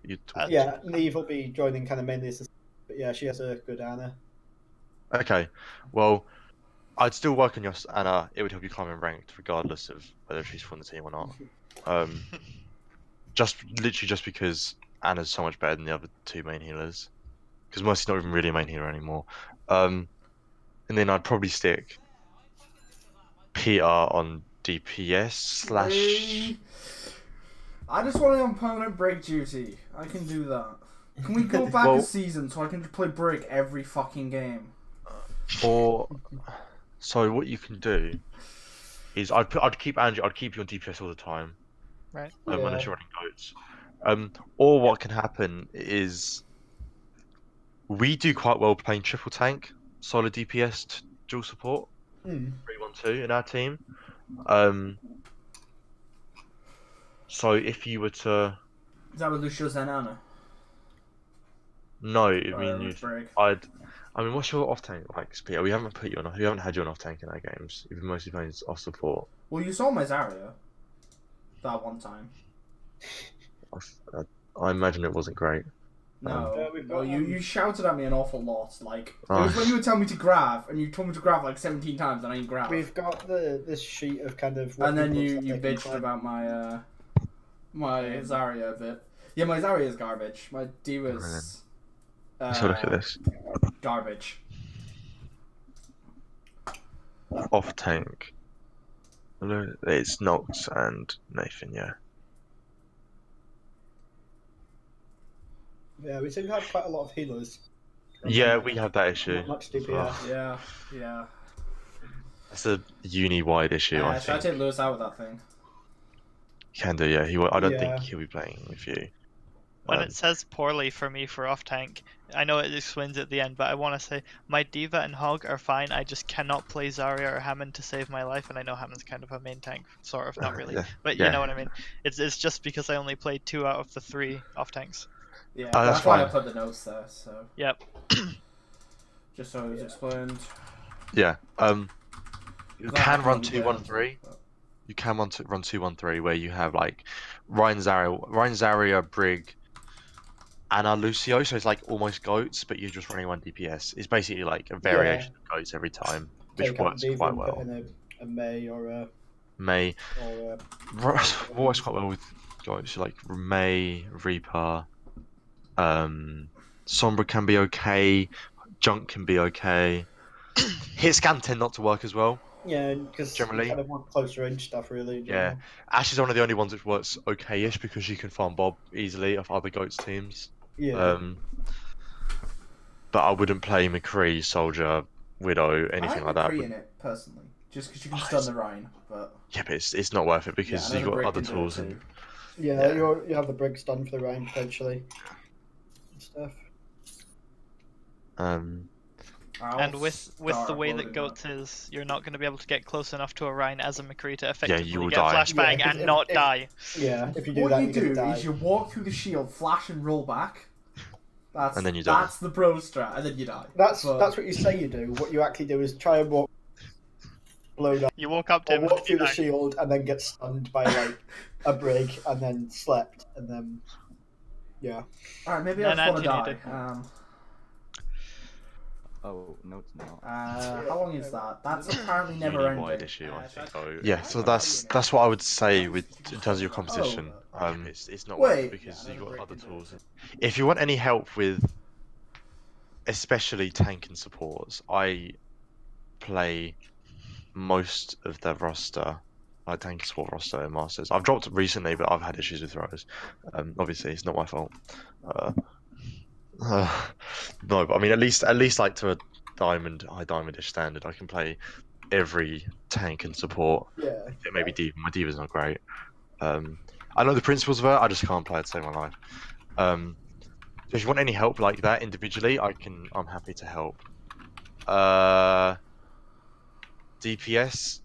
yeah, Neve will be joining kind of mainly as a sub, but yeah, she has a good Anna. Okay, well, I'd still work on your Anna. It would help you climb in ranked, regardless of whether she's from the team or not. Literally just because Anna's so much better than the other two main healers. Because Mercy's not even really a main healer anymore. And then I'd probably stick Peter on DPS / I just want to on permanent break duty. I can do that. Can we go back a season so I can play break every fucking game? So what you can do is I'd keep Andrew. I'd keep you on DPS all the time. Right. Unless you're running goats. Or what can happen is we do quite well playing triple tank, solid DPS dual support, 3-1-2 in our team. So if you were to, is that with Lucio's and Anna? No, I mean, what's your off tank like, Peter? We haven't had you on off tank in our games. You've been mostly playing off support. Well, you saw my Zarya that one time. I imagine it wasn't great. No, you shouted at me an awful lot. Like, it was when you were telling me to grab, and you told me to grab like 17 times, and I didn't grab. We've got this sheet of kind of. And then you bitched about my my Zarya a bit. Yeah, my Zarya is garbage. My D.Va's So look at this. Garbage. Off tank. It's Nox and Nathan, yeah. Yeah, we seem to have quite a lot of healers. Yeah, we have that issue. Not much DPS. Yeah. That's a uni-wide issue, I So think. I take Lewis out with that thing. Can do, yeah. I don't think he'll be playing with you. When it says poorly for me for off tank, I know it explains at the end, but I want to say my D.Va and Hog are fine. I just cannot play Zarya or Hammond to save my life, and I know Hammond's kind of a main tank, sort of, not really, but you know what I mean. It's just because I only played 2 out of the 3 off tanks. Yeah, that's why fine. I put the notes there. So. Yep. Just so it was explained. Yeah. You can run 2-1-3. You can run 2-1-3 where you have like Ryan Zarya, Brig, Anna, Lucio. So it's like almost goats, but you're just running 1 DPS. It's basically like a variation of goats every time, which works quite well. A May or a May. Or works quite well with goats like May, Reaper. Sombra can be okay. Junk can be okay. Hit scan tend not to work as well. Yeah, because generally, kind of want closer range stuff, really. Yeah, Ash is one of the only ones which works okay-ish because you can farm Bob easily off other goats teams. Yeah. But I wouldn't play McCree, Soldier, Widow, anything like that. I like McCree in it personally, just because you can stun the Rhine. But yeah, but it's not worth it because you've got other tools and Yeah, Yeah. you have the bricks done for the Rhine potentially. And stuff. And with the way that Goats is, you're not going to be able to get close enough to a Rhine as a McCree to effectively will get die. flashbang Yeah, 'cause and not die. Yeah, if you do What that, you you're gonna do die. is you walk through the shield, flash and roll back. And then you die. That's the pro strat, and then you die. That's But- what you say you do. What you actually do is try and walk, blow up, You walk up to or him and walk you through the die. shield and then get stunned by like a brig and then slept and then yeah. Alright, maybe And I just want to Anthony die. Oh, no, it's not. How long is that? That's apparently never Really ending. wide issue, I think. Yeah, so that's what I would say with in terms of your competition. It's not worth it Wait. because you've got other tools. If you want any help with, especially tank and supports, I play most of the roster. I tank and support roster in Masters. I've dropped recently, but I've had issues with throws. Obviously, it's not my fault. No, but I mean, at least like to a high diamondish standard, I can play every tank and support. Yeah. Maybe Diva. My Diva's not great. I know the principles of it. I just can't play it to save my life. So if you want any help like that individually, I'm happy to help. DPS.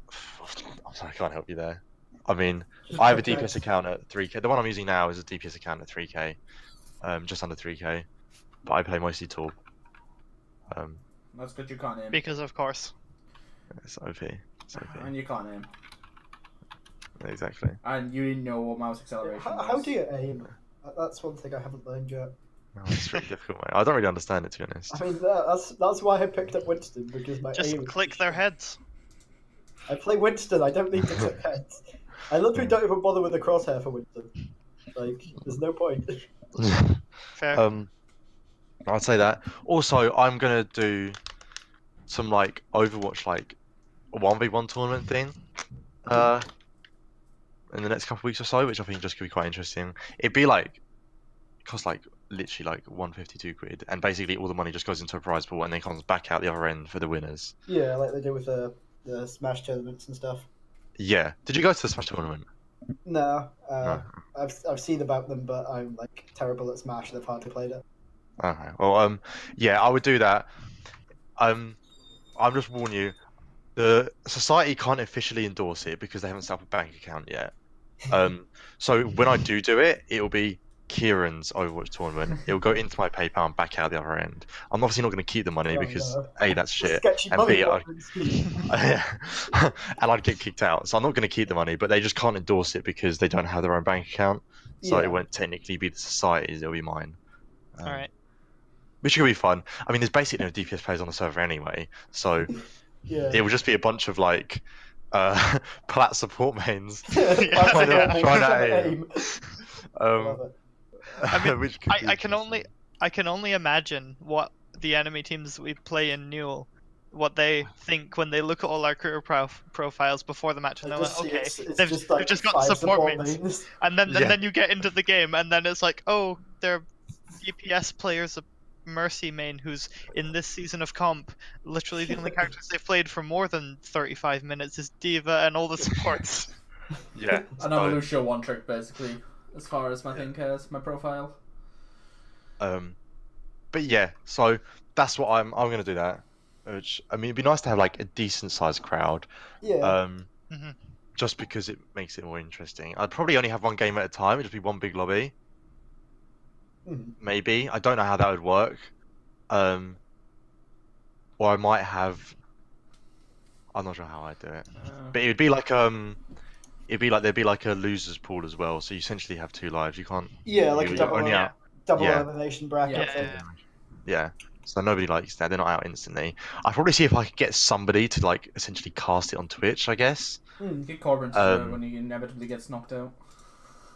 I'm sorry, I can't help you there. I mean, I have a DPS account at 3k. The one I'm using now is a DPS account at 3k, just under 3k. But I play mostly Torb. That's good you can't aim. Because of course. It's OP. It's OP. And you can't aim. Exactly. And you didn't know what mouse acceleration was. How do you aim? That's one thing I haven't learned yet. No, it's really difficult, mate. I don't really understand it, to be honest. I mean, that's why I picked up Winston, because my Just aim. click their heads. I play Winston. I don't need to click heads. I literally don't even bother with the crosshair for Winston. Like, there's no point. Fair. I'd say that. Also, I'm gonna do some like Overwatch like a 1v1 tournament thing in the next couple of weeks or so, which I think just could be quite interesting. It'd be like cost like literally like 152 quid, and basically all the money just goes into a prize pool and then comes back out the other end for the winners. Yeah, like they do with the Smash tournaments and stuff. Yeah. Did you go to the Smash tournament? No, No. I've seen about them, but I'm like terrible at Smash. They've hardly played it. Okay. Well, yeah, I would do that. I'm just warning you, the society can't officially endorse it because they haven't set up a bank account yet. So when I do it, it'll be Kieran's Overwatch tournament. It'll go into my PayPal and back out the other end. I'm obviously not going to keep the money Oh, because no. A, that's shit, Sketchy and money B, laundering scheme. and I'd get kicked out. So I'm not going to keep the money, but they just can't endorse it because they don't have their own bank account. So Yeah. it won't technically be the society's, it'll be mine. Alright. Which could be fun. I mean, there's basically no DPS players on the server anyway, so Yeah. it will just be a bunch of like plat support mains. Trying to aim. Um, Love it. I mean, which could be I can interesting. only imagine what the enemy teams we play in Newell, what they think when they look at all our career profiles before the match, and they're like, okay, It's they've like just got 5 support mains, and then Yeah. then you get into the game, and then it's like, oh, they're DPS players, a Mercy main who's in this season of comp, literally the only characters they've played for more than 35 minutes is Diva and all the supports. Yeah. And I'm a Lucio one trick basically, as far as my thing cares, my profile. But yeah, so that's what I'm gonna do that. Which I mean, it'd be nice to have like a decent sized crowd. Yeah. Mhm. Just because it makes it more interesting. I'd probably only have one game at a time. It'd just be one big lobby. Mhm. Maybe. I don't know how that would work. Or I might have. I'm not sure how I'd do it. But it'd be like there'd be like a losers pool as well. So you essentially have 2 lives. You can't. Yeah, like a you're double, only out. double yeah. elimination bracket Yeah. thing. Yeah. So nobody likes that. They're not out instantly. I'd probably see if I could get somebody to like essentially cast it on Twitch. I guess. Get Corbin to do it when he inevitably gets knocked out.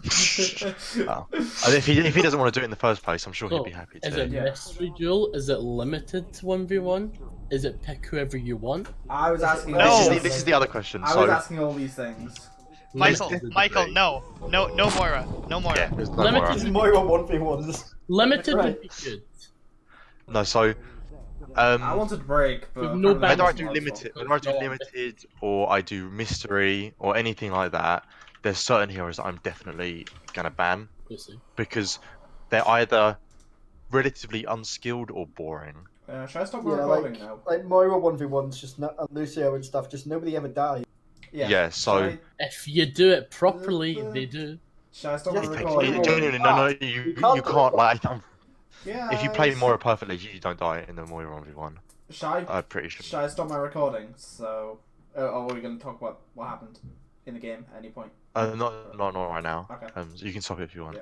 Oh. And if he doesn't want to do it in the first place, I'm sure he'd be happy Is to. it Yeah. mystery duel? Is it limited to 1v1? Is it pick whoever you want? I was asking. No. all This, these this is the other question. I So was asking all these things. Michael, Limited- Michael, no Moira, no Moira. yeah, there's no Limited- more. This is Moira 1v1s. Limited would Right. be good. No, so I wanted break, but With no apparently whether I that's do not limited, possible. whether I do limited or I do mystery or anything like that, there's certain heroes that I'm definitely gonna ban Obviously. because they're either relatively unskilled or boring. Should I stop my Yeah, recording like now? like Moira 1v1's just not, and Lucio and stuff. Just nobody ever dies. Yeah, so- If you do it properly, they do. Should I stop Yes, my they recording? do. Genuinely, no, You you can't do can't it. like. Yeah. If you play Moira perfectly, you don't die in the Moira 1v1. Should I'm pretty sure. I stop my recording? So, or are we going to talk about what happened in the game at any point? Not right now. Okay. You can stop it if you want. Yeah.